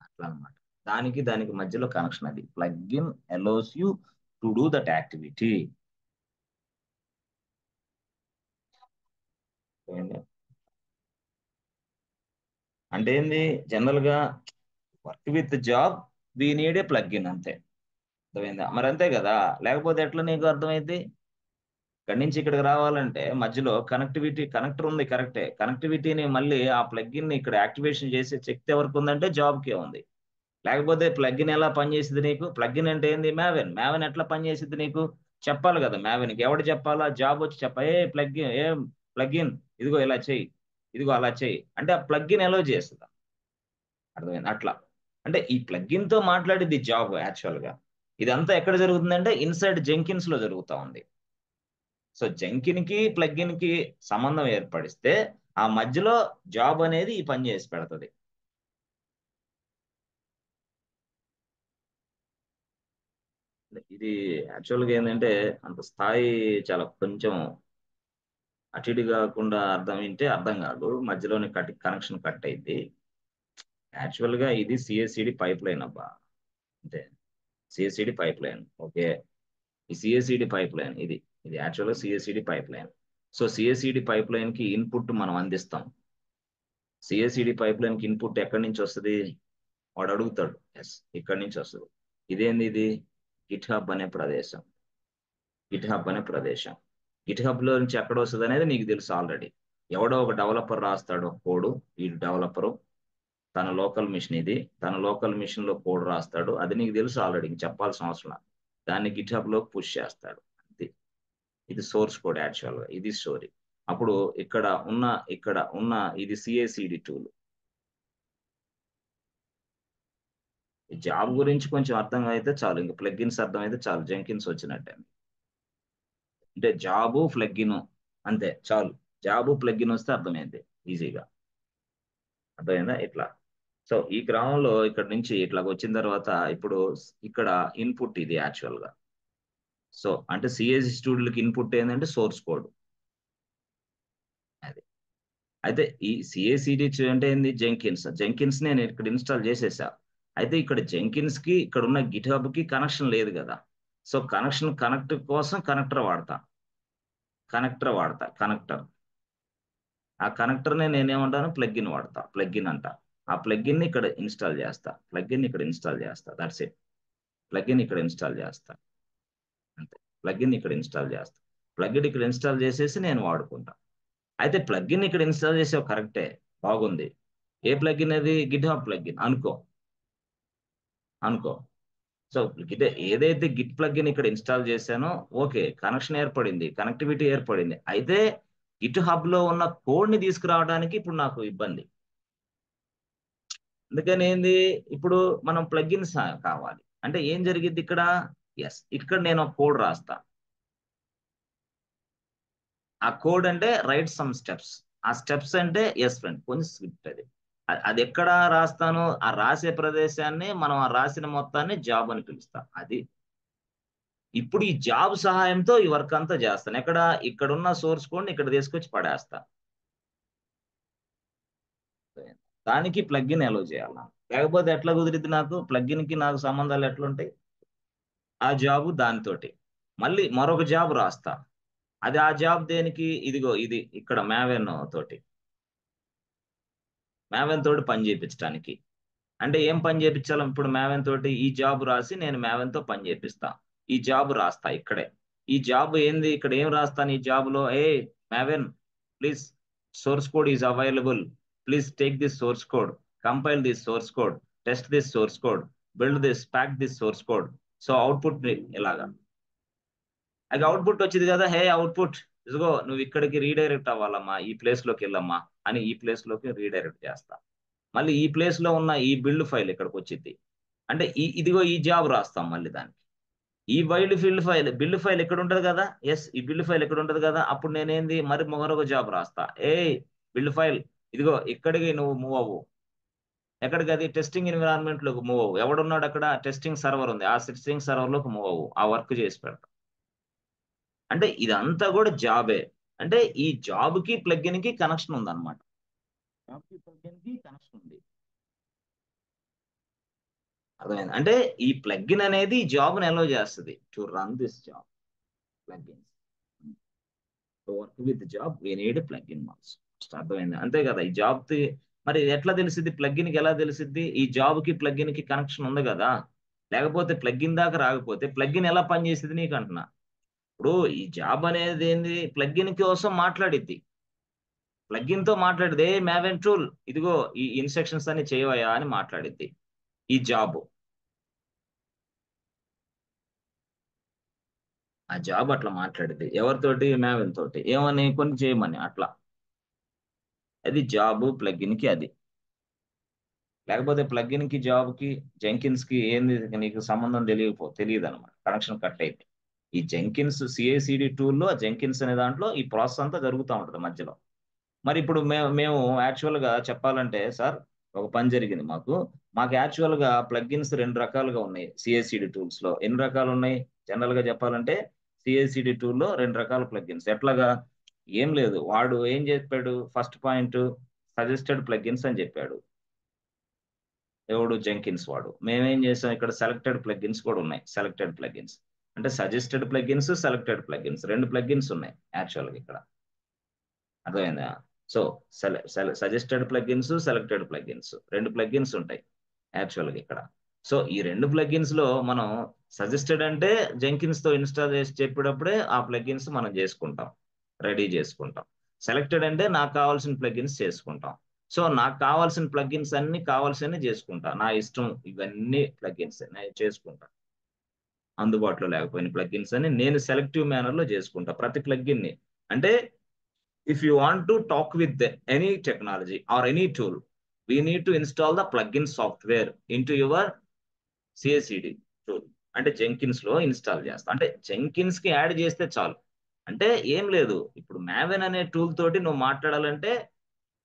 అట్లా అనమాట, దానికి మధ్యలో కనెక్షన్ అది. Plugin allows you to do that activity. అంటే ఏంది జనరల్ గా, work with job we need a plugin, అంతే. అర్థమైందా? మరి అంతే కదా, లేకపోతే ఎట్లా నీకు అర్థమైంది? ఇక్కడి నుంచి ఇక్కడికి రావాలంటే మధ్యలో కనెక్టర్ ఉంది, కరెక్టే. కనెక్టివిటీని మళ్ళీ ఆ ప్లగ్ఇన్ ని ఇక్కడ యాక్టివేషన్ చేసే శక్తి ఎవరికి ఉందంటే జాబ్ కే ఉంది. లేకపోతే ప్లగ్ఇన్ ఎలా పనిచేసింది నీకు? ప్లగ్ఇన్ అంటే ఏంది? మ్యావెన్ ఎట్లా పనిచేసింది నీకు చెప్పాలి కదా. మ్యావెన్కి ఎవడు చెప్పాలా? జాబ్ వచ్చి ఏ ప్లగ్ఇన్ ఇదిగో ఇలా చెయ్యి, ఇదిగో అలా చెయ్యి అంటే ఆ ప్లగ్ఇన్ ఎలా చేస్తుందా? అర్థమైంది? అట్లా అంటే ఈ ప్లగ్ఇన్ తో మాట్లాడేది జాబ్ యాక్చువల్ గా. ఇదంతా ఎక్కడ జరుగుతుందంటే ఇన్సైడ్ జెంకిన్స్ లో జరుగుతా ఉంది. సో జెంకిన్ కి ప్లగ్ఇన్ కి సంబంధం ఏర్పడిస్తే ఆ మధ్యలో జాబ్ అనేది ఈ పని చేసి పెడుతుంది. ఇది యాక్చువల్గా ఏంటంటే అంత స్థాయి చాలా కొంచెం అటు ఇటు కాకుండా అర్థం వింటే అర్థం కాదు, మధ్యలోనే కనెక్షన్ కట్ అయింది. యాక్చువల్గా ఇది సిఎస్సిడి పైప్ లైన్ అబ్బా, అంతే. CICD pipeline, okay. ఈ సిఎస్సిడి పైప్ లైన్ ఇది యాక్చువల్గా CICD pipeline. So CICD pipeline కి ఇన్పుట్ మనం అందిస్తాం. సిఎస్సిడి పైప్ లైన్ కి ఇన్పుట్ ఎక్కడి నుంచి వస్తుంది? వాడు అడుగుతాడు, ఎస్, ఇక్కడి నుంచి వస్తుంది. ఇదేంది? ఇది గిట్ హబ్ అనే ప్రదేశం. గిట్ హబ్ లో నుంచి ఎక్కడ వస్తుంది అనేది నీకు తెలుసు ఆల్రెడీ. ఎవడో ఒక డెవలపర్ రాస్తాడు కోడ్, ఈ డెవలపరు తన లోకల్ మిషన్ తన లోకల్ మిషన్ లో కోడ్ రాస్తాడు, అది నీకు తెలుసు ఆల్రెడీ, చెప్పాల్సిన అవసరం లేదు. దాన్ని గిట్ హబ్ లో పుష్ చేస్తాడు, అంతే. ఇది సోర్స్ కోడ్ యాక్చువల్ గా, ఇది స్టోరీ. అప్పుడు ఇక్కడ ఉన్న ఇది సిఏసిడి టూల్. జాబ్ గురించి కొంచెం అర్థం అయితే చాలు, ఇంకా ప్లగ్గిన్స్ అర్థం అయితే చాలు, జెంకిన్స్ వచ్చినట్టే. అంటే జాబు ప్లగ్గిన్ అంతే చాలు, జాబు ప్లగ్గిన్ వస్తే అర్థమైంది ఈజీగా. అర్థమైందా ఇట్లా. సో ఈ గ్రామంలో ఇక్కడ నుంచి ఇట్లా వచ్చిన తర్వాత ఇప్పుడు ఇక్కడ ఇన్పుట్ ఇది యాక్చువల్ గా. సో అంటే సిఎస్సి స్టూడెంట్కి ఇన్పుట్ ఏంటంటే సోర్స్ కోడ్. అది అయితే ఈ సిఏసిడి అంటే ఏంది, జెంకిన్స్. జెంకిన్స్ నేను ఇక్కడ ఇన్స్టాల్ చేసేసా. అయితే ఇక్కడ జెంకిన్స్ కి ఇక్కడ ఉన్న గిట్ హబ్ కి కనెక్షన్ లేదు కదా. సో కనెక్ట్ కోసం కనెక్టర్. ఆ కనెక్టర్ ని నేనేమంటాను, ప్లగ్ఇన్ వాడతా, ప్లగ్ఇన్ అంట. ఆ ప్లగ్ఇన్ ని ఇక్కడ ఇన్స్టాల్ చేస్తా, దట్స్ ఇట్. ప్లగ్ఇన్ ఇక్కడ ఇన్స్టాల్ చేస్తా అంతే. ప్లగ్ఇన్ ఇక్కడ ఇన్స్టాల్ చేస్తా, ప్లగ్ఇన్ ఇక్కడ ఇన్స్టాల్ చేసేసి నేను వాడుకుంటా. అయితే ప్లగ్ఇన్ ఇక్కడ ఇన్స్టాల్ చేసావు కరెక్టే, బాగుంది. ఏ ప్లగ్ఇన్ అది, గిట్ హబ్ ప్లగ్ఇన్ అనుకో. సో ఏదైతే గిట్ ప్లగ్ఇన్ ఇక్కడ ఇన్స్టాల్ చేశానో, ఓకే, కనెక్షన్ ఏర్పడింది, కనెక్టివిటీ ఏర్పడింది. అయితే గిట్ హబ్ లో ఉన్న కోడ్ ని తీసుకురావడానికి ఇప్పుడు నాకు ఇబ్బంది. అందుకని ఏంది, ఇప్పుడు మనం ప్లగ్ఇన్స్ కావాలి అంటే ఏం జరిగింది ఇక్కడ, ఎస్ ఇక్కడ నేను కోడ్ రాస్తా. ఆ కోడ్ అంటే రైట్ సమ్ స్టెప్స్. ఆ స్టెప్స్ అంటే ఎస్ ఫ్రెండ్ కొంచెం స్క్రిప్ట్ అది. అది ఎక్కడ రాస్తాను, ఆ రాసే ప్రదేశాన్ని మనం ఆ రాసిన మొత్తాన్ని జాబ్ అని పిలుస్తాం. అది ఇప్పుడు ఈ జాబ్ సహాయంతో ఈ వర్క్ అంతా చేస్తాను. ఇక్కడున్న సోర్స్ కోడ్ ఇక్కడ తీసుకొచ్చి పడేస్తా. దానికి ప్లగ్ఇన్ అలో చేయాలి. లేకపోతే ఎట్లా కుదిరిద్ది, నాకు ప్లగ్ఇన్ కి నాకు సంబంధాలు ఎట్లుంటాయి. ఆ జాబు దానితోటి మళ్ళీ మరొక జాబ్ రాస్తా. అది ఆ జాబ్ దేనికి, ఇదిగో ఇది ఇక్కడ మ్యావెన్ తోటి పని చేయించడానికి. అంటే ఏం పని చేయించాలి ఇప్పుడు మ్యావెన్ తోటి, ఈ జాబ్ రాసి నేను మ్యావెన్ తో పని చేపిస్తా. ఈ జాబ్ రాస్తా ఇక్కడే. ఈ జాబ్ ఏంది, ఇక్కడ ఏం రాస్తాను ఈ జాబ్ లో, maven please, source code is available, please take this source code, compile this source code, test this source code, build this, pack this source code. So output ఇలాగా. అది అవుట్పుట్ వచ్చింది కదా, అవుట్పుట్ ఇదిగో నువ్వు ఇక్కడికి రీడైరెక్ట్ అవ్వాలమ్మా, ఈ place లోకి వెళ్ళమ్మా అని ఈ ప్లేస్ లోకి రీడైరెక్ట్ చేస్తా. మళ్ళీ ఈ ప్లేస్ లో ఉన్న ఈ బిల్డ్ ఫైల్ ఇక్కడికి వచ్చింది. అంటే ఇదిగో ఈ జాబ్ రాస్తాం మళ్ళీ దానికి. ఈ బిల్డ్ ఫైల్ ఎక్కడ ఉంటది కదా, ఎస్ ఈ బిల్డ్ ఫైల్ ఎక్కడ ఉంటది కదా, అప్పుడు నేనేంది మరొక జాబ్ రాస్తా. బిల్డ్ ఫైల్ ఇదిగో ఇక్కడికి నువ్వు మూవ్ అవ్వు. ఎక్కడికి, అది టెస్టింగ్ ఎన్విరాన్మెంట్ లోకి మూవ్ అవ్వు. ఎవడున్నాడు అక్కడ, టెస్టింగ్ సర్వర్ ఉంది, ఆ టెస్టింగ్ సర్వర్ లోకి మూవ్ అవ్వు, ఆ వర్క్ చేసి పెడతా. అంటే ఇదంతా కూడా జాబే. అంటే ఈ జాబ్ కి ప్లగ్ఇన్ కి కనెక్షన్ ఉంది అనమాట. జాబ్ కి ప్లగ్ఇన్ కి కనెక్షన్ ఉంది. అర్థమైంది. అంటే ఈ ప్లగ్ఇన్ అనేది జాబ్ ని అలౌ చేస్తుంది to run this job. Plugins to work with job we need plugin also. అర్థమైంది. అంతే కదా ఈ జాబ్ మరి ఎట్లా తెలిసిద్ది, ప్లగ్ఇన్ కి ఎలా తెలిసిద్ది, ఈ జాబ్ కి ప్లగ్ఇన్ కి కనెక్షన్ ఉంది కదా. లేకపోతే ప్లగ్ఇన్ దాకా రాకపోతే ప్లగ్ఇన్ ఎలా పనిచేసేది నీకు అంటున్నా. ఇప్పుడు ఈ జాబ్ అనేది ఏంది, ప్లగ్ఇన్ కోసం మాట్లాడిద్ది. ప్లగ్ఇన్ తో మాట్లాడితే మ్యావెన్ టూల్ ఇదిగో ఈ ఇన్స్ట్రక్షన్స్ అన్ని చేయవయా అని మాట్లాడిద్ది ఈ జాబ్. ఆ జాబ్ అట్లా మాట్లాడిద్ది ఎవరితోటి, మ్యావెన్ తోటి, ఏమని కొన్ని చేయమని అట్లా. అది జాబ్ ప్లగ్ఇన్ కి అది. లేకపోతే ప్లగ్ఇన్ కి జాబ్ కి జెంకిన్స్ కి ఏంది నీకు సంబంధం తెలియదు అనమాట, కనెక్షన్ కట్ అయితే. ఈ జెంకిన్స్ సిఐసిడి టూల్లో జెంకిన్స్ అనే దాంట్లో ఈ ప్రాసెస్ అంతా జరుగుతూ ఉంటుంది మధ్యలో. మరి ఇప్పుడు మేము యాక్చువల్ గా చెప్పాలంటే సార్, ఒక పని జరిగింది మాకు యాక్చువల్ గా ప్లగ్ఇన్స్ రెండు రకాలుగా ఉన్నాయి సిఐసిడి టూల్స్ లో. ఎన్ని రకాలు ఉన్నాయి జనరల్ గా చెప్పాలంటే, సిఐసిడి టూల్లో రెండు రకాల ప్లగ్ఇన్స్. ఎట్లాగా, ఏం లేదు, వాడు ఏం చెప్పాడు, ఫస్ట్ పాయింట్ సజెస్టెడ్ ప్లగ్ఇన్స్ అని చెప్పాడు. ఎవడు, జెంకిన్స్ వాడు. మేమేం చేసాం, ఇక్కడ సెలెక్టెడ్ ప్లగ్ఇన్స్ కూడా ఉన్నాయి. సెలెక్టెడ్ ప్లగ్ఇన్స్ అంటే సజెస్టెడ్ ప్లగ్ఇన్స్, సెలెక్టెడ్ ప్లగ్ఇన్స్, రెండు ప్లగ్ఇన్స్ ఉన్నాయి యాక్చువల్గా ఇక్కడ. అర్థమైందా. So suggested plugins, selected plugins, రెండు ప్లగ్ఇన్స్ ఉంటాయి యాక్చువల్గా ఇక్కడ. సో ఈ రెండు ప్లగ్ఇన్స్ లో మనం సజెస్టెడ్ అంటే జెంకిన్స్ తో ఇన్స్టాల్ చేసి చెప్పేటప్పుడే ఆ ప్లగ్ఇన్స్ మనం చేసుకుంటాం, రెడీ చేసుకుంటాం. సెలెక్టెడ్ అంటే నాకు కావాల్సిన ప్లగ్ఇన్స్ చేసుకుంటాం. సో నాకు కావాల్సిన ప్లగ్ఇన్స్ అన్ని కావాల్సిన చేసుకుంటా, నా ఇష్టం, ఇవన్నీ ప్లగ్ఇన్స్ నేను చేసుకుంటా. అందుబాటులో లేకపోయిన ప్లగ్ఇన్స్ అని నేను సెలెక్టివ్ మేనర్ లో చేసుకుంటా ప్రతి ప్లగ్ఇన్ ని. అంటే if you want to talk with any technology or any tool, we need to install the plugin software into your CICD tool అంటే జెంకిన్స్ లో ఇన్స్టాల్ చేస్తా. అంటే జెంకిన్స్ కి యాడ్ చేస్తే చాలు. అంటే ఏం లేదు, ఇప్పుడు మావెన్ అనే టూల్ తోటి నువ్వు మాట్లాడాలంటే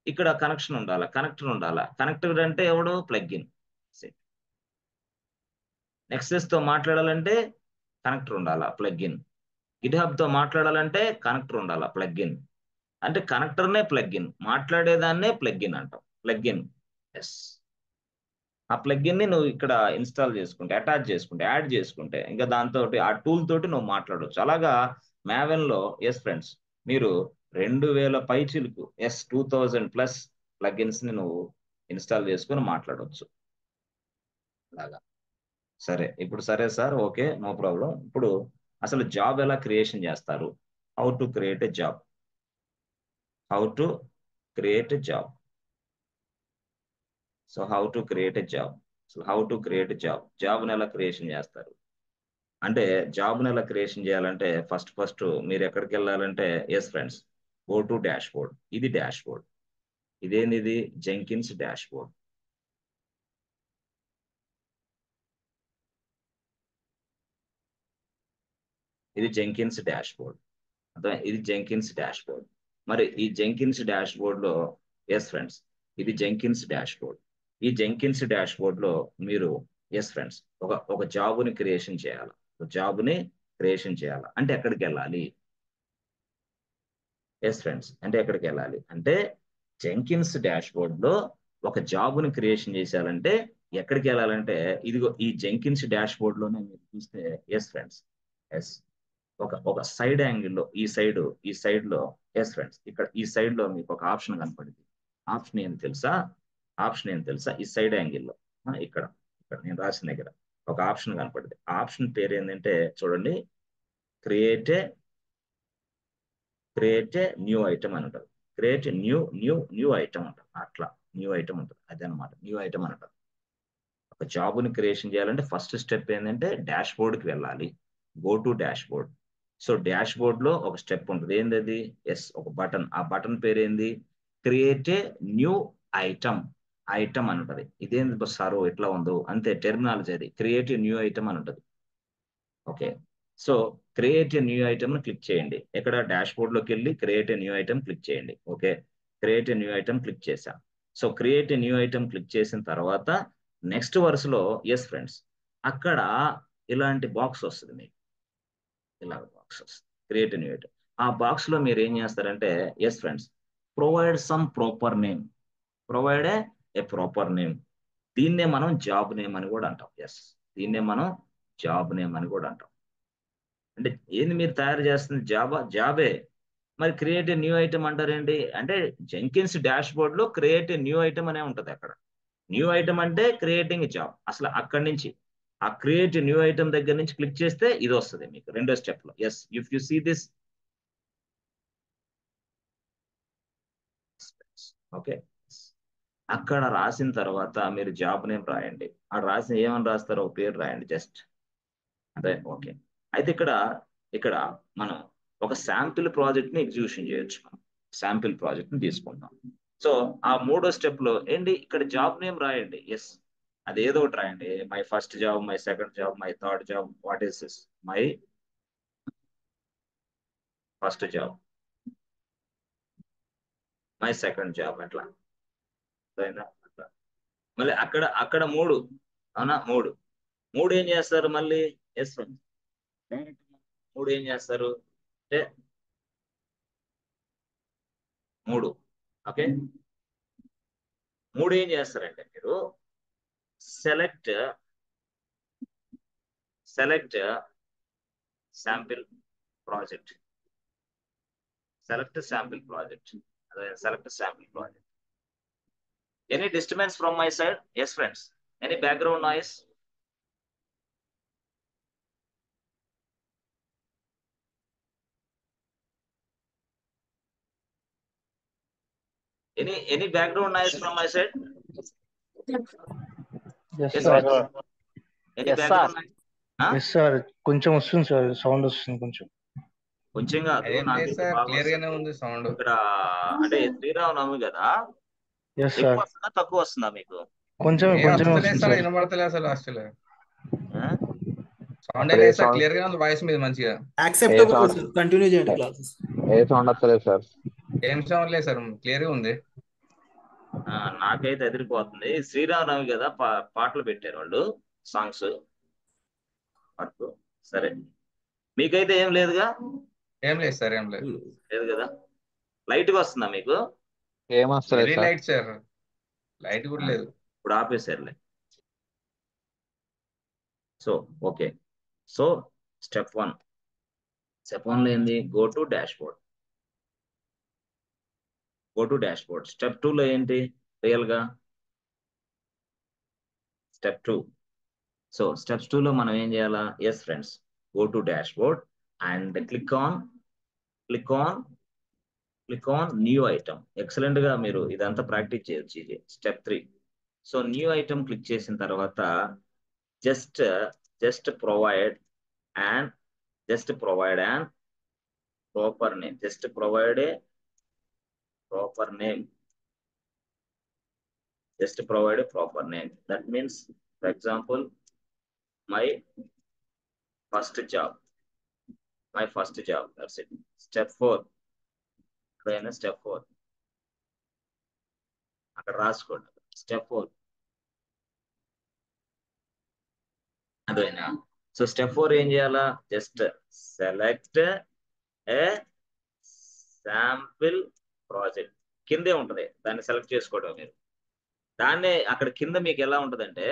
ఇక్కడ కనెక్షన్ ఉండాలా, కనెక్టర్ ఉండాలా. కనెక్టర్ అంటే ఎవడు? ప్లగ్ఇన్. నెక్సెస్ తో మాట్లాడాలంటే కనెక్టర్ ఉండాలా, ప్లగ్ఇన్. గిట్హబ్ తో మాట్లాడాలంటే కనెక్టర్ ఉండాలా, ప్లగ్ఇన్. అంటే కనెక్టర్నే ప్లగ్ఇన్, మాట్లాడేదాన్నే ప్లగ్ఇన్ అంటాం. ప్లగ్ఇన్. ఎస్. ఆ ప్లగ్ఇన్ ని నువ్వు ఇక్కడ ఇన్స్టాల్ చేసుకుంటే, అటాచ్ చేసుకుంటే, యాడ్ చేసుకుంటే ఇంకా దాంతో ఆ టూల్ తోటి నువ్వు మాట్లాడవచ్చు. అలాగా మావెన్ లో ఎస్ ఫ్రెండ్స్ మీరు 2000 పైచిలకు 2000+ ప్లగ్ఇన్స్ ని నువ్వు ఇన్స్టాల్ చేసుకుని మాట్లాడవచ్చు. అలాగా. సరే, ఇప్పుడు సరే సార్, ఓకే, నో ప్రాబ్లం. ఇప్పుడు అసలు జాబ్ ఎలా క్రియేషన్ చేస్తారు? How to create a job. How to create a job. So how to create a job. So how to create a job. జాబ్ని ఎలా క్రియేషన్ చేస్తారు అంటే, జాబ్ని ఎలా క్రియేషన్ చేయాలంటే ఫస్ట్ మీరు ఎక్కడికి వెళ్ళాలంటే yes friends, go to dashboard. ఇది డాష్ బోర్డ్. ఇదేంది? Jenkins dashboard. ఇది జెంకిన్స్ డాష్ బోర్డ్. అర్థం? ఇది జెంకిన్స్ డాష్ బోర్డ్. మరి ఈ జెంకిన్స్ డాష్ బోర్డ్ లో ఎస్ ఫ్రెండ్స్, ఇది జెంకిన్స్ డాష్ బోర్డ్. ఈ జెంకిన్స్ డాష్ బోర్డ్ లో మీరు ఎస్ ఫ్రెండ్స్ ఒక జాబ్ని క్రియేషన్ చేయాలి. ఒక జాబ్ని క్రియేషన్ చేయాలి అంటే ఎక్కడికి వెళ్ళాలి? ఎస్ ఫ్రెండ్స్, అంటే ఎక్కడికి వెళ్ళాలి అంటే జెంకిన్స్ డాష్ బోర్డ్ లో ఒక జాబ్ని క్రియేషన్ చేశారంటే ఎక్కడికి వెళ్ళాలంటే ఇదిగో ఈ జెంకిన్స్ డాష్ బోర్డ్ లోనే మీరు చూస్తే ఎస్ ఫ్రెండ్స్, ఎస్ ఒక సైడ్ యాంగిల్లో ఈ సైడ్ లో ఎస్ ఫ్రెండ్స్ ఇక్కడ ఈ సైడ్ లో మీకు ఒక ఆప్షన్ కనపడింది. ఆప్షన్ ఏం తెలుసా? ఆప్షన్ ఏం తెలుసా? ఈ సైడ్ యాంగిల్లో ఇక్కడ ఇక్కడ నేను రాసిన దగ్గర ఒక ఆప్షన్ కనపడింది. ఆ ఆప్షన్ పేరు ఏంటంటే చూడండి, క్రియేట్ ఏ న్యూ ఐటమ్ అని ఉంటుంది. క్రియేట్ న్యూ ఐటమ్ అంటారు. అట్లా న్యూ ఐటమ్ ఉంటుంది. అదే అనమాట న్యూ ఐటమ్ అని అంటారు. ఒక జాబ్ని క్రియేషన్ చేయాలంటే ఫస్ట్ స్టెప్ ఏంటంటే డాష్ బోర్డ్కి వెళ్ళాలి. Go to dash board. So dash board లో ఒక స్టెప్ ఉంటుంది. ఏంది అది? ఎస్, ఒక బటన్. ఆ బటన్ పేరు ఏంది? Create a new item. Item అని ఉంటుంది. ఇదేంది సారు ఇట్లా ఉందో? అంతే, టెర్మినాలజీ అది. క్రియేట్ ఏ న్యూ ఐటమ్ అని ఉంటుంది. Okay. So create a new item click చేయండి. ఎక్కడ? డాష్ బోర్డ్ లోకి వెళ్ళి create a new item click చేయండి. Okay, create a new item click చేశాం. So create a new item click చేసిన తర్వాత నెక్స్ట్ వరుసలో ఎస్ ఫ్రెండ్స్ అక్కడ ఇలాంటి బాక్స్ వస్తుంది మీకు. ఇలాగ బాక్స్ వస్తుంది, క్రియేట్ ఏ న్యూ ఐటమ్. ఆ బాక్స్ లో మీరు ఏం చేస్తారంటే yes friends provide some proper name. Provide a proper name. దీన్నే మనం జాబ్ నేమ్ అని కూడా అంటాం. ఎస్, దీన్నే మనం జాబ్ నేమ్ అని కూడా అంటాం. అంటే ఏంది మీరు తయారు చేస్తుంది? జాబే. మరి క్రియేట్ ఏ న్యూ ఐటమ్ అంటారేంటి అంటే జెంకిన్స్ డాష్ బోర్డ్ లో క్రియేట్ ఏ న్యూ ఐటమ్ అనే ఉంటది. అక్కడ న్యూ ఐటమ్ అంటే క్రియేటింగ్ జాబ్. అసలు అక్కడి నుంచి ఆ క్రియేట్ న్యూ ఐటమ్ దగ్గర నుంచి క్లిక్ చేస్తే ఇది వస్తుంది మీకు రెండో స్టెప్ లో. Yes, if you see this. Okay, అక్కడ రాసిన తర్వాత మీరు జాబ్ నేమ్ రాయండి. అక్కడ రాసిన ఏమని రాస్తారో ఒక పేరు రాయండి జస్ట్. అంటే ఓకే. అయితే ఇక్కడ మనం ఒక శాంపిల్ ప్రాజెక్ట్ ని ఎగ్జిక్యూషన్ చేయొచ్చు. శాంపిల్ ప్రాజెక్ట్ ని తీసుకుందాం. సో ఆ మూడో స్టెప్ లో ఏంటి? ఇక్కడ జాబ్ నేమ్ రాయండి. ఎస్, అది ఏదో ఒకటి రాయండి. My first job, my second job, my third job, what is this? My first job, my second job, అట్లా. అట్లా. మళ్ళీ అక్కడ మూడు. అవునా? మూడు. మూడు ఏం చేస్తారు మళ్ళీ? ఎస్ ఫ్రెండ్స్, మూడు ఏం చేస్తారు అంటే మూడు. ఓకే, మూడు ఏం చేస్తారంటే మీరు select sample project. Select sample project. Select sample project. Any disturbance from my side? Yes friends, any background noise? Any background noise from my side? Yes yes sir. Friends, any Yes, sir. Background noise? Yes sir, కొంచెం వస్తుంది sir, sound వస్తుంది కొంచెం. కొంచెం కాదు, అదేం లేదు నాకైతే sir, బాగా క్లియర్ గానే వస్తుంది. ఉంది సౌండ్. ఇక్కడ అంటే శ్రీరామనవమి కదా, ఎస్ ఎక్కువ సార్, వస్తుందా తక్కువ వస్తుందా మీకు? కొంచెం ఏం కొంచెం వస్తలేదు వస్తుంది సార్, సార్. వినబడతలేదు అసలు. సౌండ్ అసలు ఏ లేదు సార్, సౌండ్ క్లియర్ గా ఉంది వాయిస్ మీద మంచిగా. యాక్సెప్టబుల్ సౌండ్ సార్, కంటిన్యూ చేయండి క్లాసెస్. ఏ సౌండ్ వస్తలేదు సార్. ఏం సౌండ్ లేదు సార్, క్లియర్ గా ఉంది. నాకైతే ఎదిరిపోతుంది. శ్రీరామనవమి కదా, పాటలు పెట్టారు వాళ్ళు, సాంగ్స్ వరకు. సరే, మీకైతే ఏం లేదుగా? ఏం లేదు సార్, ఏం లేదు. లేదు కదా? లైట్ గా వస్తుందా మీకు? ఏం వస్తలేదు very sir. Light sir, light కూడా లేదు. ఇప్పుడు ఆపేసారులే. సో ఓకే, సో స్టెప్ 1 లో ఏంది? Go to dash board. Step 2 లో ఏంటి రియల్ గా? స్టెప్ 2. సో స్టెప్స్ 2 లో మనం ఏం చేయాలా? Yes friends, go to dashboard and click on new item. Excellent గా మీరు ఇదంతా ప్రాక్టీస్ చేయొచ్చు. ఇది step 3. So new item click చేసిన తర్వాత just provide and proper name. Just provide a proper name. That means, for example, my first job. That's it. Step 4. Step 4 అక్కడ రాసుకోండి. Step 4 అదేనా? సో స్టెప్ 4 ఏం చేయాలా? జస్ట్ సెలెక్ట్ ఏ sample project. కిందే ఉంటది, దాన్ని సెలెక్ట్ చేసుకోవడం. మీరు దాన్నే అక్కడ కింద మీకు ఎలా ఉంటదంటే,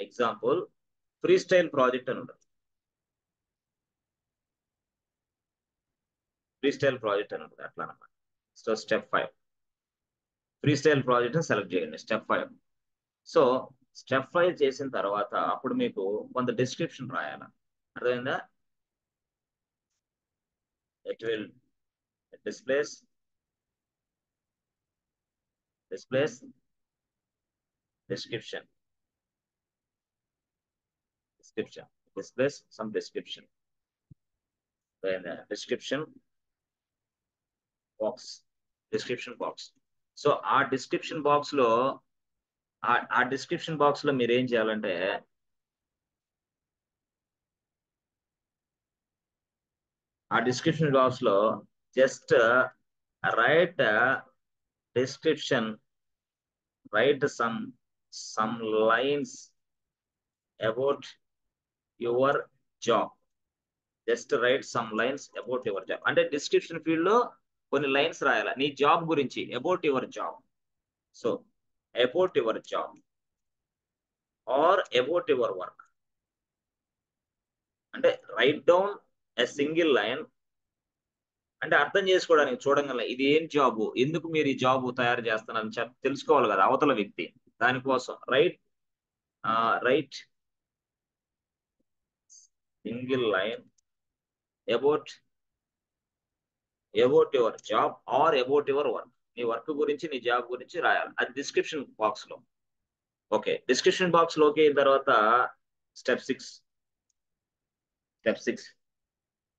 ఎగ్జాంపుల్ ఫ్రీ స్టైల్ ప్రాజెక్ట్ అని ఉంటుంది. అట్లా అన్నమాట. So step 5 free style project select చేయండి. స్టెప్ 5. సో స్టెప్ 5 చేసిన తర్వాత అప్పుడు మీకు కొంత డిస్క్రిప్షన్ రాయాలి. అర్థమైందా? It will displays description. Displays some description. Then description box. So ఆ డిస్క్రిప్షన్ బాక్స్ లో మీరు ఏం చేయాలంటే, ఆ డిస్క్రిప్షన్ బాక్స్ లో just right description, write some lines about your job. Just write some lines about your job. అంటే description field లో కొన్ని లైన్స్ రాయాలి నీ జాబ్ గురించి, about your job. So about your job or about your work. అంటే write down a single line. అంటే అర్థం చేసుకోవడానికి చూడంగానే ఇది ఏం జాబు, ఎందుకు మీరు ఈ జాబ్ తయారు చేస్తున్నారని తెలుసుకోవాలి కదా అవతల వ్యక్తి. దానికోసం right single line about your job or about your work. నీ వర్క్ గురించి, నీ జాబ్ గురించి రాయాలి. అది డిస్క్రిప్షన్ బాక్స్ లో. ఓకే, డిస్క్రిప్షన్ బాక్స్ లోకి అయిన తర్వాత స్టెప్ 6.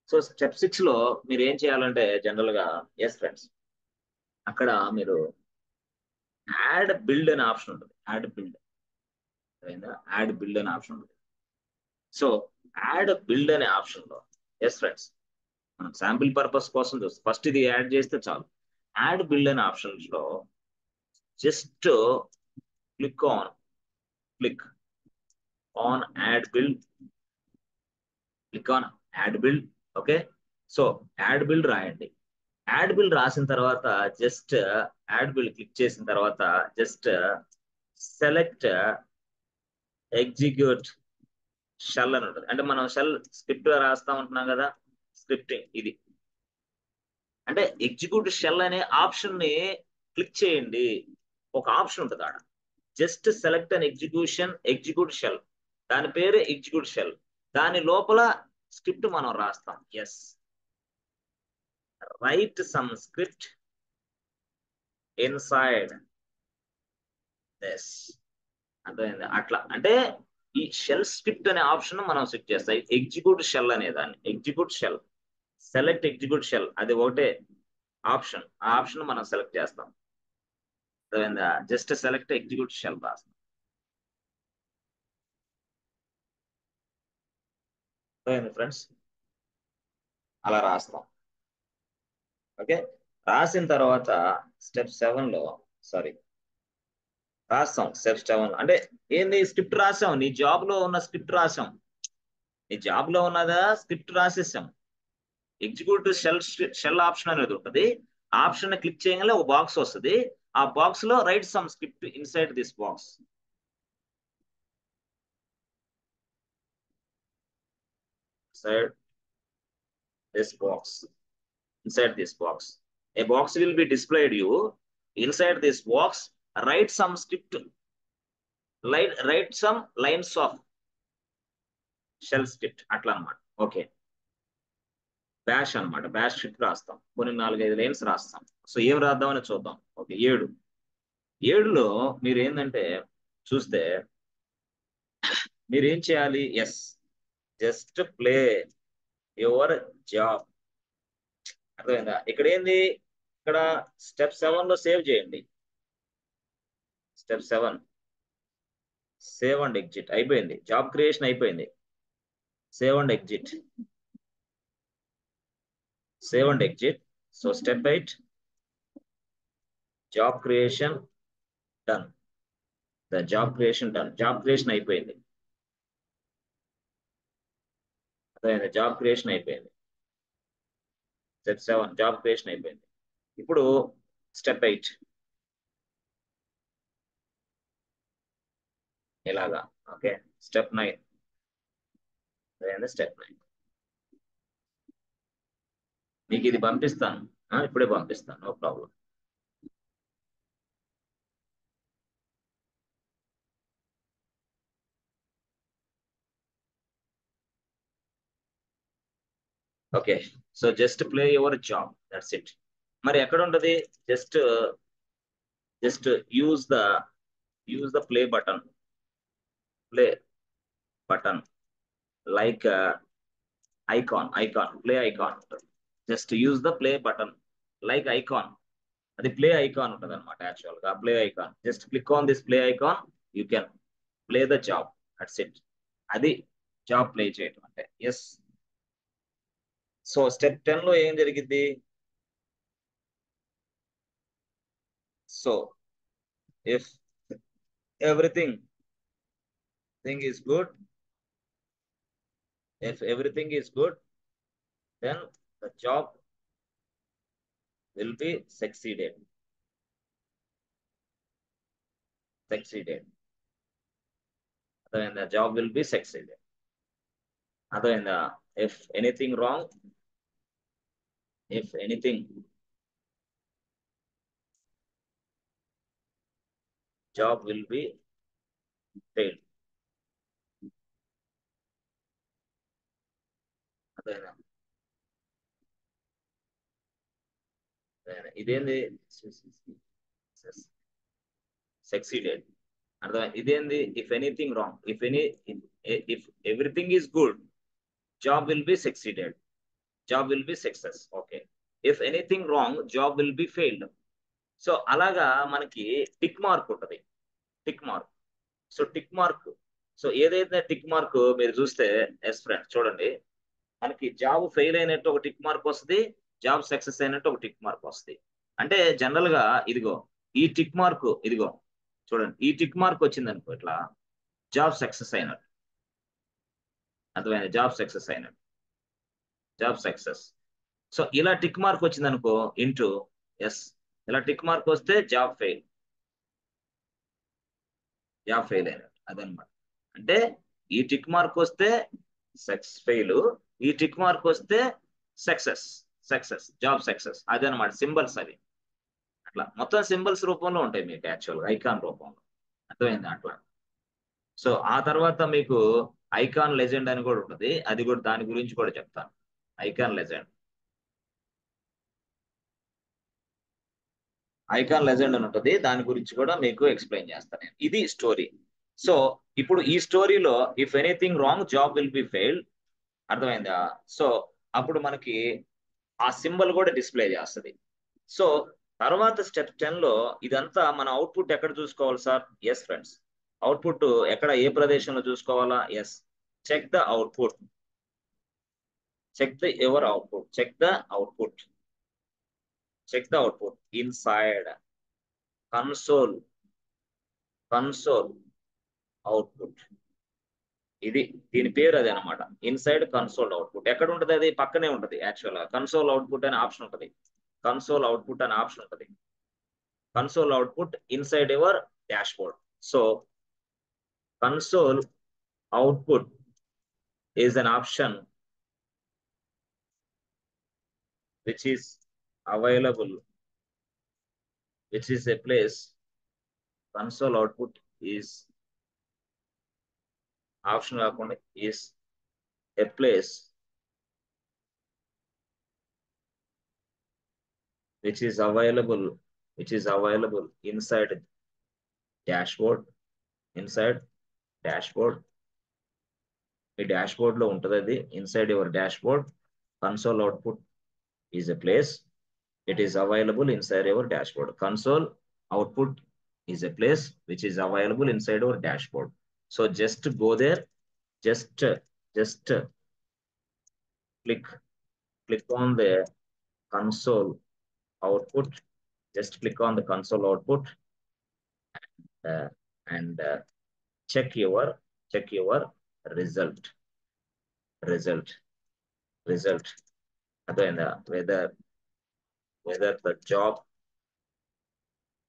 సో స్టెప్ 6 లో మీరు ఏం చేయాలంటే, జనరల్ గా ఎస్ ఫ్రెండ్స్, అక్కడ మీరు యాడ్ బిల్డ్ అనే ఆప్షన్ ఉంటుంది. యాడ్ బిల్డ్ అనే ఆప్షన్ ఉంటుంది. సో యాడ్ బిల్డ్ అనే ఆప్షన్ లో ఎస్ ఫ్రెండ్స్, మనం శాంపిల్ పర్పస్ కోసం చూస్తాం. ఫస్ట్ ఇది యాడ్ చేస్తే చాలు. యాడ్ బిల్డ్ అనే ఆప్షన్స్ లో just click on add build. Okay, so add build రాయండి. యాడ్ బిల్డ్ రాసిన తర్వాత జస్ట్ యాడ్ బిల్డ్ క్లిక్ చేసిన తర్వాత జస్ట్ సెలెక్ట్ ఎగ్జిక్యూట్ షెల్ అని ఉంటుంది. అంటే మనం షెల్ స్క్రిప్ట్ రాస్తా ఉంటున్నాం కదా, స్క్రిప్టింగ్ ఇది. అంటే ఎగ్జిక్యూట్ షెల్ అనే ఆప్షన్ ని క్లిక్ చేయండి. ఒక ఆప్షన్ ఉంటుంది ఆడ, just select an execute shell. దాని పేరు ఎగ్జిక్యూట్ షెల్. దాని లోపల స్క్రిప్ట్ మనం రాస్తాం. Yes, write some script inside this. అర్థమైంది? అట్లా అంటే ఈ షెల్ స్క్రిప్ట్ అనే ఆప్షన్ మనం సెట్ చేస్తాం. ఎగ్జిక్యూట్ షెల్ అనే దాన్ని, సెలెక్ట్ ఎగ్జిక్యూట్ షెల్, అది ఒకటే ఆప్షన్. ఆ ఆప్షన్ మనం సెలెక్ట్ చేస్తాం. అర్థమైందా? జస్ట్ సెలెక్ట్ ఎగ్జిక్యూట్ షెల్ రాస్తాం. అర్థమైంది ఫ్రెండ్స్? అలా రాస్తాం. ఓకే, రాసిన తర్వాత స్టెప్ 7 లో సారీ రాస్తాం. స్టెప్ 7 అంటే ఏంది, స్క్రిప్ట్ రాసాం. నీ జాబ్ లో ఉన్న స్క్రిప్ట్ రాసాం. నీ జాబ్ లో ఉన్నదా స్క్రిప్ట్ రాసేసాం. ఎగ్జిక్యూటివ్ షెల్ ఆప్షన్ అనేది ఉంటుంది. ఆప్షన్ క్లిక్ చేయగానే ఒక బాక్స్ వస్తుంది. ఆ బాక్స్ లో right some script inside this box. Inside this box a box will be displayed you. Inside this box write some script, write some lines of shell script అట్లా అన్నమాట. Okay, bash అన్నమాట. Bash script రాస్తాం. కొన్ని 4-5 lines రాస్తాం. So ఏం రాద్దామని చూద్దాం. Okay, 7లో మీరు ఏంటంటే చూస్తే మీరు ఏం చేయాలి, జస్ట్ ప్లే యువర్ జాబ్. అర్థమైందా? ఇక్కడ ఏంది, ఇక్కడ స్టెప్ 7 లో సేవ్ చేయండి. స్టెప్ 7 సేవ్ అండ్ ఎగ్జిట్ అయిపోయింది. జాబ్ క్రియేషన్ అయిపోయింది. Save and exit. So step 8 job creation done. Job creation అయిపోయింది. అర్థమైంది? జాబ్ క్రియేషన్ అయిపోయింది. స్టెప్ 7 జాబ్ క్రియేషన్ అయిపోయింది. ఇప్పుడు స్టెప్ 8 ఇలాగా. ఓకే, స్టెప్ 9 స్టెప్ 9 మీకు ఇది పంపిస్తాను. ఇప్పుడే పంపిస్తాను, no problem. Okay, so just play your job, that's it. మరి ఎక్కడ ఉంటది, just use the play button like icon play icon ఉంటుంది. Just use the play button like icon. అది ప్లే ఐకాన్ ఉంటుంది అనమాట. యాక్చువల్ గా play icon, just click on this play icon, you can play the job, that's it. అది job play చేయటం అంటే. సో step 10 లో ఏం జరిగింది, so if everything is good, then the job will be succeeded. Then the job will be succeeded. Then if anything wrong, job will be failed. ఇదేంది succeeded. అర్థమైంది? ఇదేంది if anything wrong, if everything is good, job will B succeeded, job will be success. Okay, if anything wrong, job will B failed. So అలాగా మనకి tick mark ఉంటుంది. So tick mark, so ఏదైతే tick mark మీరు చూస్తే friend చూడండి, మనకి job fail అయినట్టు ఒక టిక్ మార్క్ వస్తుంది, జాబ్ సక్సెస్ అయినట్టు ఒక టిక్ మార్క్ వస్తుంది. అంటే జనరల్ గా ఇదిగో ఈ టిక్ మార్క్, ఇదిగో చూడండి, ఈ టిక్ మార్క్ వచ్చింది అనుకో, ఇట్లా జాబ్ సక్సెస్ అయినట్టు. అర్థమైంది? Job success. సో ఇలా టిక్ మార్క్ వచ్చింది అనుకో, ఇంటూ ఇలా టిక్ మార్క్ వస్తే జాబ్ ఫెయిల్ అయినట్టు. అదనమాట. అంటే ఈ టిక్ మార్క్ వస్తే ఫెయిల్, ఈ టిక్ మార్క్ వస్తే సక్సెస్, జాబ్ సక్సెస్. అదనమాట సింబల్స్ అవి. అట్లా మొత్తం సింబల్స్ రూపంలో ఉంటాయి మీకు, యాక్చువల్గా ఐకాన్ రూపంలో. అర్థమైంది? అట్లా. సో ఆ తర్వాత మీకు ఐకాన్ లెజెండ్ అని కూడా ఉంటుంది. అది కూడా, దాని గురించి కూడా చెప్తాను. ఐకాన్ లెజెండ్ అని ఉంటుంది. దాని గురించి కూడా మీకు ఎక్స్ప్లెయిన్ చేస్తాను నేను. ఇది స్టోరీ. సో ఇప్పుడు ఈ స్టోరీలో if anything wrong, job will B failed. అర్థమైందా? సో అప్పుడు మనకి ఆ సింబల్ కూడా డిస్ప్లే చేస్తుంది. సో తర్వాత స్టెప్ 10 లో ఇదంతా మన అవుట్పుట్ ఎక్కడ చూసుకోవాలి సార్? ఫ్రెండ్స్, అవుట్పుట్ ఎక్కడ, ఏ ప్రదేశంలో చూసుకోవాలా? Check the output. Check your output. Check the output. Check the output inside console output. ఇది దీని పేరు అది అనమాట. ఇన్సైడ్ కన్సోల్ అవుట్పుట్ ఎక్కడ ఉంటుంది? అది పక్కనే ఉంటుంది. యాక్చువల్ గా కన్సోల్ అవుట్పుట్ అనే ఆప్షన్ ఉంటుంది. కన్సోల్ అవుట్పుట్ అనే ఆప్షన్ ఉంటుంది. Console output inside your dash board. So console output is an option which is available, which is a place. Console output is option కాకుండా is a place which is available inside dashboard. Inside dashboard, ఈ dashboard లో ఉంటుంది అది. Inside your dashboard console output is a place. It is available inside your dashboard. Console output is a place which is available inside your dashboard. So just go there, just click on the console output. Just click on the console output and check your result. Again, whether the job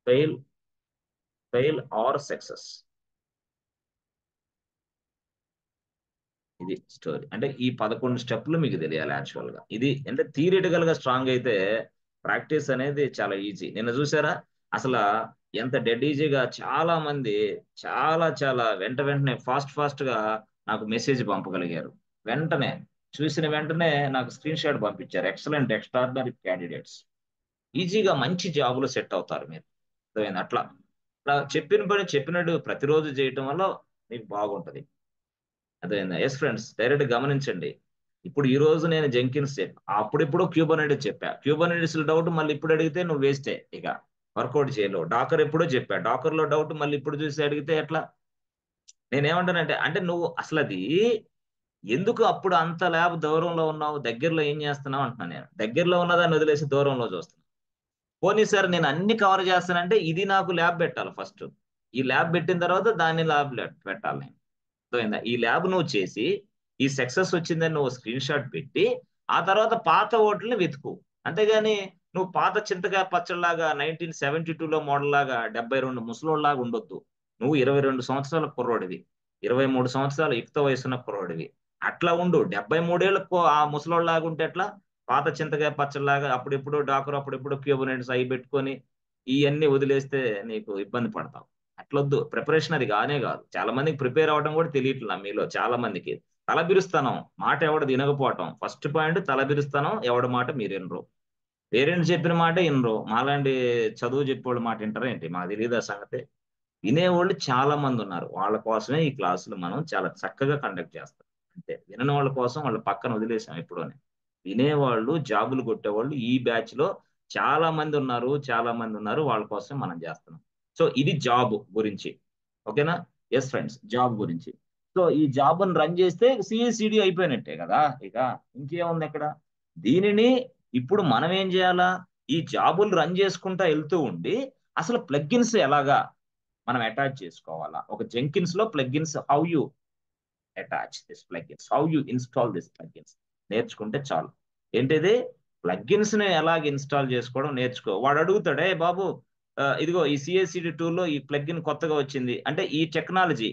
fail or success. ఇది story. అంటే ఈ 11 స్టెప్లు మీకు తెలియాలి actual గా. ఇది అంటే theoretical గా strong అయితే ప్రాక్టీస్ అనేది చాలా ఈజీ. నిన్న చూసారా అసలు ఎంత డెడ్ ఈజీగా చాలా మంది చాలా వెంటనే ఫాస్ట్ గా నాకు మెసేజ్ పంపగలిగారు. వెంటనే చూసిన వెంటనే నాకు స్క్రీన్ షాట్ పంపించారు. Excellent, extraordinary candidates. ఈజీగా మంచి జాబులు సెట్ అవుతారు మీరు. అట్లా చెప్పిన పని చెప్పినట్టు ప్రతిరోజు చేయటం వల్ల మీకు బాగుంటది. అదేనా? ఎస్ ఫ్రెండ్స్, డైరెక్ట్ గమనించండి. ఇప్పుడు ఈ రోజు నేను జెంకిన్స్ అప్పుడిప్పుడు క్యూబర్నెటిస్ చెప్పా. క్యూబర్నెటిస్ డౌట్ మళ్ళీ ఇప్పుడు అడిగితే నువ్వు వేస్టే, ఇక వర్కౌట్ చేయలేవు. డాకర్ ఎప్పుడో చెప్పా. డాకర్ లో డౌట్ మళ్ళీ ఇప్పుడు చూసి అడిగితే ఎట్లా? నేనేమంటానంటే అంటే నువ్వు అసలు అది ఎందుకు అప్పుడు అంత ల్యాబ్ దూరంలో ఉన్నావు, దగ్గరలో ఏం చేస్తున్నావు అంటున్నాను నేను. దగ్గరలో ఉన్నదాన్ని వదిలేసి దూరంలో చూస్తున్నాను. పోనీ సార్ నేను అన్ని కవర్ చేస్తానంటే ఇది నాకు ల్యాబ్ పెట్టాలి ఫస్ట్. ఈ ల్యాబ్ పెట్టిన తర్వాత దాన్ని ల్యాబ్ పెట్టాలి నేను. అర్థమైందా? ఈ ల్యాబ్ నువ్వు చేసి ఈ సక్సెస్ వచ్చిందని నువ్వు స్క్రీన్ షాట్ పెట్టి ఆ తర్వాత పాత ఓట్లని వెతుకు. అంతేగాని నువ్వు పాత చింతకాయ పచ్చడిలాగా 1972లో మోడల్ లాగా 72 ముసలోళ్ళలాగా ఉండొద్దు. నువ్వు 22 సంవత్సరాల కుర్రోడివి, 23 సంవత్సరాల యుక్త వయసున్న కుర్రోడివి. అట్లా ఉండు. 73 ఏళ్ళకు ఆ ముసలోళ్ళలాగా ఉంటే ఎట్లా? పాత చింతకాయ పచ్చడిలాగా అప్పుడెప్పుడు డాకర్ అప్పుడెప్పుడు క్యూబర్నెటిస్ అయి పెట్టుకొని ఇవన్నీ వదిలేస్తే నీకు ఇబ్బంది పడతావు. అట్లొద్దు. ప్రిపరేషన్ అది కానే కాదు. చాలా మందికి ప్రిపేర్ అవ్వడం కూడా తెలియట్లా మీలో చాలా మందికి. తలబిరుస్తాను మాట ఎవడు తినకపోవటం ఫస్ట్ పాయింట్. తలబిరుస్తాను ఎవడి మాట మీరు వినరు. పేరెంట్స్ చెప్పిన మాట వినరు. మాలాంటి చదువు చెప్పేవాళ్ళు మాట వింటారా ఏంటి? మాకు తెలియదు ఆ సంగతి. వినేవాళ్ళు చాలా మంది ఉన్నారు. వాళ్ళ కోసమే ఈ క్లాసులు మనం చాలా చక్కగా కండక్ట్ చేస్తాం. అంతే. వినని వాళ్ళ కోసం వాళ్ళు పక్కన వదిలేసాం ఎప్పుడోనే. వినేవాళ్ళు, జాబులు కొట్టేవాళ్ళు ఈ బ్యాచ్ లో చాలా మంది ఉన్నారు. వాళ్ళ కోసం మనం చేస్తున్నాం. సో ఇది జాబ్ గురించి. ఓకేనా? ఎస్ ఫ్రెండ్స్, జాబ్ గురించి. సో ఈ జాబ్ ని రన్ చేస్తే సిఎస్సిడి అయిపోయినట్టే కదా. ఇక ఇంకేముంది అక్కడ? దీనిని ఇప్పుడు మనం ఏం చేయాలా? ఈ జాబులు రన్ చేసుకుంటా వెళ్తూ ఉండి అసలు ప్లగ్గిన్స్ ఎలాగా మనం అటాచ్ చేసుకోవాలా? ఒక జెంకిన్స్ లో plugins, how you attach this plugins, how you install this plugins నేర్చుకుంటే చాలు. ఏంటిది? ప్లగ్గిన్స్ ని ఎలాగ ఇన్స్టాల్ చేసుకోవడం నేర్చుకో. వాడు అడుగుతాడే బాబు ఇదిగో ఈ సిఎస్సిడి టూల్లో ఈ ప్లగ్గిన్ కొత్తగా వచ్చింది అంటే ఈ టెక్నాలజీ,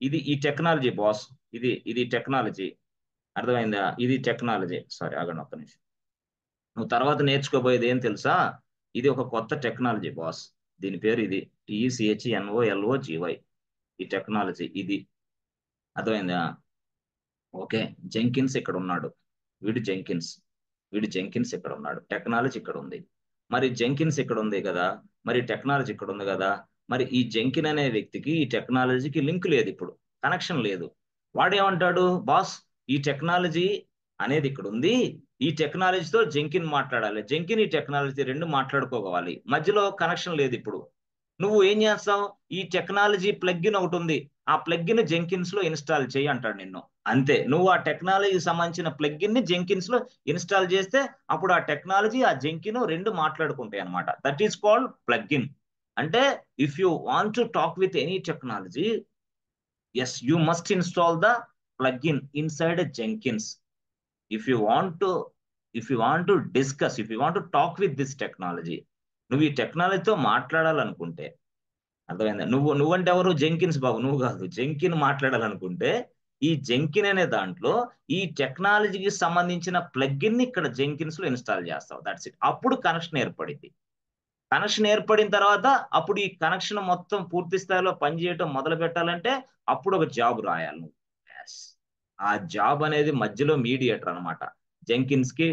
ఈ టెక్నాలజీ బాస్, ఇది టెక్నాలజీ. అర్థమైందా? ఇది టెక్నాలజీ. సారీ ఆగండి ఒక్క నిమిషం. నువ్వు తర్వాత నేర్చుకోబోయేది ఏం తెలుసా? ఇది ఒక కొత్త టెక్నాలజీ బాస్. దీని పేరు ఇది TECHNOLOGY. ఈ టెక్నాలజీ ఇది. అర్థమైందా? ఓకే. జెంకిన్స్ ఇక్కడ ఉన్నాడు. వీడు జెంకిన్స్ ఇక్కడ ఉన్నాడు. టెక్నాలజీ ఇక్కడ ఉంది. మరి జెంకిన్స్ ఇక్కడ ఉంది కదా, మరి టెక్నాలజీ ఇక్కడ ఉంది కదా. మరి ఈ జెంకిన్ అనే వ్యక్తికి ఈ టెక్నాలజీకి లింక్ లేదు, ఇప్పుడు కనెక్షన్ లేదు. వాడేమంటాడు? బాస్ ఈ టెక్నాలజీ అనేది ఇక్కడ ఉంది, ఈ టెక్నాలజీతో జెంకిన్ మాట్లాడాలి, జెంకిన్ ఈ టెక్నాలజీ రెండు మాట్లాడుకోవాలి, మధ్యలో కనెక్షన్ లేదు. ఇప్పుడు నువ్వు ఏం చేస్తావు, ఈ టెక్నాలజీ ప్లగ్ఇన్ ఒకటి ఉంది, ఆ ప్లగ్ఇన్ జెంకిన్స్ లో ఇన్స్టాల్ చేయి అంటాడు నిన్ను. అంతే, నువ్వు ఆ టెక్నాలజీకి సంబంధించిన ప్లగ్ఇన్ ని జెంకిన్స్ లో ఇన్స్టాల్ చేస్తే అప్పుడు ఆ టెక్నాలజీ ఆ జెంకిన్ రెండు మాట్లాడుకుంటాయి అనమాట. That is called plugin. అంటే if you want to talk with any technology, yes you must install the plugin inside Jenkins. if you want to if you want to discuss, if you want to talk with this technology, నువ్వు ఈ టెక్నాలజీతో మాట్లాడాలనుకుంటే, అర్థమైందా, నువ్వంటే ఎవరు, Jenkins బాబు, నువ్వు కాదు, జెంకిన్ మాట్లాడాలనుకుంటే ఈ జెంకిన్ అనే దాంట్లో ఈ టెక్నాలజీకి సంబంధించిన ప్లగ్ఇన్ ని ఇక్కడ జెంకిన్స్ లో ఇన్స్టాల్ చేస్తావు. That's it. అప్పుడు కనెక్షన్ ఏర్పడింది. కనెక్షన్ ఏర్పడిన తర్వాత అప్పుడు ఈ కనెక్షన్ మొత్తం పూర్తి స్థాయిలో పనిచేయటం మొదలు పెట్టాలంటే అప్పుడు ఒక జాబ్ రాయాలి నువ్వు. Yes. ఆ జాబ్ అనేది మధ్యలో మీడియేటర్ అనమాట, జెంకిన్స్ కి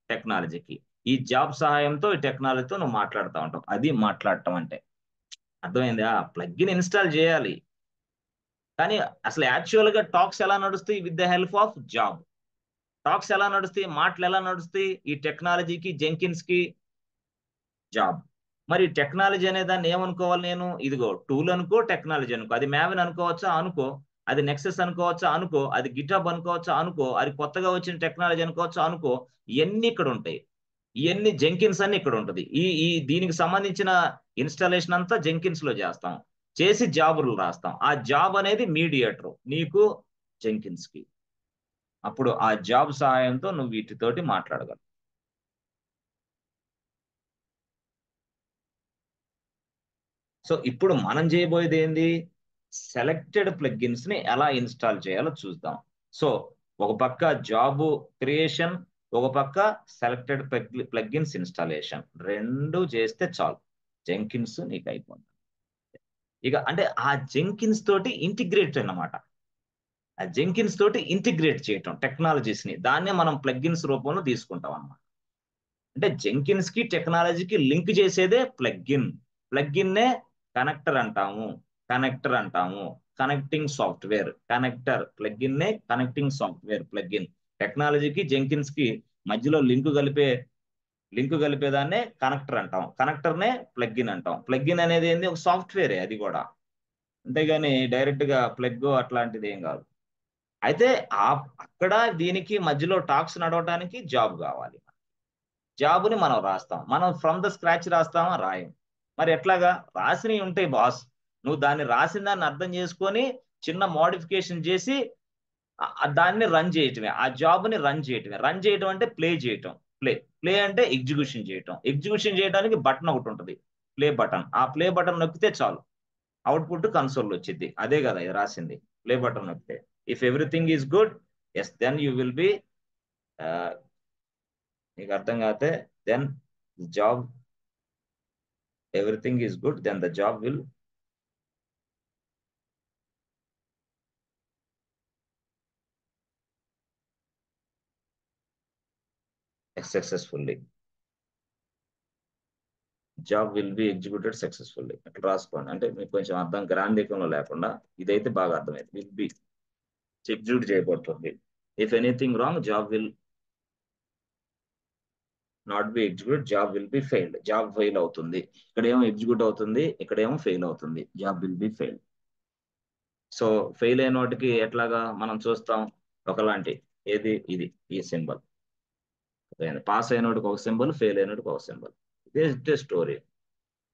టెక్నాలజీకి. ఈ జాబ్ సహాయంతో ఈ టెక్నాలజీతో నువ్వు మాట్లాడుతూ ఉంటావు. అది మాట్లాడటం అంటే. అర్థమైందా? ప్లగ్ఇన్ ఇన్స్టాల్ చేయాలి, కానీ అసలు యాక్చువల్ గా టాక్స్ ఎలా నడుస్తాయి, with the help of job. Talks ఎలా నడుస్తాయి, మాటలు ఎలా నడుస్తాయి, ఈ టెక్నాలజీకి జెంకిన్స్ కి జాబ్. మరి టెక్నాలజీ అనే దాన్ని ఏమనుకోవాలి నేను, ఇదిగో టూల్ అనుకో, టెక్నాలజీ అనుకో. అది మ్యావిన్ అనుకోవచ్చా, అనుకో. అది నెక్సెస్ అనుకోవచ్చా, అనుకో. అది గిట్హబ్ అనుకోవచ్చా, అనుకో. అది కొత్తగా వచ్చిన టెక్నాలజీ అనుకోవచ్చా, అనుకో. ఇవన్నీ ఇక్కడ ఉంటాయి, ఇవన్నీ జెంకిన్స్ అన్ని ఇక్కడ ఉంటుంది. ఈ దీనికి సంబంధించిన ఇన్స్టాలేషన్ అంతా జెంకిన్స్ లో చేస్తాం, చేసి జాబులు రాస్తాం. ఆ జాబ్ అనేది మీడియేటర్ నీకు జెంకిన్స్ కి. అప్పుడు ఆ జాబ్ సహాయంతో నువ్వు వీటితోటి మాట్లాడగలవు. సో ఇప్పుడు మనం చేయబోయేది ఏంది, సెలెక్టెడ్ ప్లగ్ఇన్స్ ని ఎలా ఇన్స్టాల్ చేయాలో చూద్దాం. సో ఒక పక్క జాబ్ క్రియేషన్, ఒక పక్క సెలెక్టెడ్ ప్లగ్ఇన్స్ ఇన్స్టాలేషన్, రెండు చేస్తే చాలు, జెంకిన్స్ నీకు అయిపోతుంది. ఇక అంటే ఆ జెంకిన్స్ తోటి ఇంటిగ్రేట్ అన్నమాట, ఆ జెంకిన్స్ తోటి ఇంటిగ్రేట్ చేయటం టెక్నాలజీస్ ని, దాన్నే మనం ప్లగ్ఇన్స్ రూపంలో తీసుకుంటాం అన్నమాట. అంటే జెంకిన్స్ కి టెక్నాలజీకి లింక్ చేసేదే ప్లగ్ఇన్. ప్లగ్ఇన్నే కనెక్టర్ అంటాము, కనెక్టర్ అంటాము, కనెక్టింగ్ సాఫ్ట్వేర్, కనెక్టర్. ప్లగ్ఇన్నే కనెక్టింగ్ సాఫ్ట్వేర్, ప్లగ్ఇన్. టెక్నాలజీకి జెంకిన్స్ కి మధ్యలో లింక్ కలిపేదాన్నే కనెక్టర్ అంటాం, కనెక్టర్నే ప్లగ్ఇన్ అంటాం. ప్లగ్ఇన్ అనేది ఏంది, ఒక సాఫ్ట్వేరే అది కూడా, అంతేగాని డైరెక్ట్ గా ప్లగ్ అట్లాంటిది ఏం కాదు. అయితే అక్కడ దీనికి మధ్యలో టాక్స్ నడవటానికి జాబ్ కావాలి. జాబ్ని మనం రాస్తాం, మనం ఫ్రమ్ ద స్క్రాచ్ రాస్తామా, రాయం. మరి ఎట్లాగా, రాసినవి ఉంటాయి బాస్, నువ్వు దాన్ని రాసిన దాన్ని అర్థం చేసుకొని చిన్న మోడిఫికేషన్ చేసి దాన్ని రన్ చేయటమే, ఆ జాబ్ని రన్ చేయటమే. రన్ చేయటం అంటే ప్లే చేయటం, ప్లే అంటే ఎగ్జిక్యూషన్ చేయటం. ఎగ్జిక్యూషన్ చేయడానికి బటన్ ఒకటి ఉంటుంది, ప్లే బటన్. ఆ ప్లే బటన్ నొక్కితే చాలు, అవుట్పుట్ కన్సోల్ వచ్చింది. అదే కదా ఇది రాసింది, ప్లే బటన్ నొక్కితే. If everything is good, yes then you will be, నీకు అర్థం కాతే, then job, everything is good, then the job will successfully, job will be executed successfully. అట్లా రాసుకోండి, అంటే మీకు కొంచెం అర్థం గ్రాంధికంలో లేకుండా ఇదైతే బాగా అర్థమైంది. విల్ బి ఎగ్జిక్యూట్ చేయబడుతుంది. If anything wrong, job will not be execute, job will B failed. Job fail అవుతుంది, ఇక్కడేమో ఎగ్జిక్యూట్ అవుతుంది, ఇక్కడేమో ఫెయిల్ అవుతుంది, job will B failed. So fail అయిన వాటికి ఎట్లాగా మనం చూస్తాం, ఒకలాంటి ఏది, ఇది ఈ సింబల్. పాస్ అయినోడికి ఒక సింబల్, ఫెయిల్ అయినోడికి ఒక సింబల్. ఇదే స్టోరీ.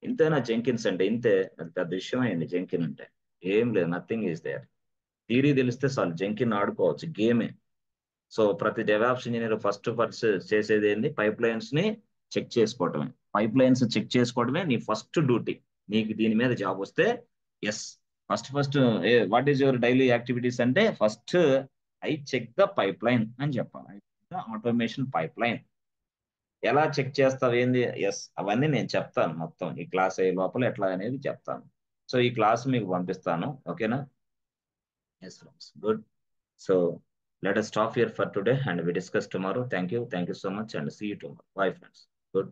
ఇంతేనా జెంకిన్స్ అంటే? ఇంతే, అది పెద్ద విషయం అయింది జెంకిన్ అంటే. ఏం లేదు, నథింగ్ ఈజ్ దేర్. థియరీ తెలిస్తే చాలు, జెంకిన్ ఆడుకోవచ్చు, గేమే. సో ప్రతి డెవాప్స్ ఇంజనీర్ ఫస్ట్ చేసేది ఏంది, పైప్ లైన్స్ ని చెక్ చేసుకోవటమే. పైప్ లైన్స్ చెక్ చేసుకోవడమే నీ ఫస్ట్ డ్యూటీ. నీకు దీని మీద జాబ్ వస్తే, yes, first what is your daily activities అంటే, first I check the pipeline అని చెప్పాలి. ఆటోమేషన్ పైప్ లైన్ ఎలా చెక్ చేస్తావు ఏంది, ఎస్, అవన్నీ నేను చెప్తాను మొత్తం ఈ క్లాస్ అయ్యే లోపల ఎట్లా అనేది చెప్తాను. సో ఈ క్లాస్ మీకు పంపిస్తాను, ఓకేనా? Yes friends, good. So let us stop here for today and we discuss tomorrow. Thank you so much and see you tomorrow. Bye friends. Good.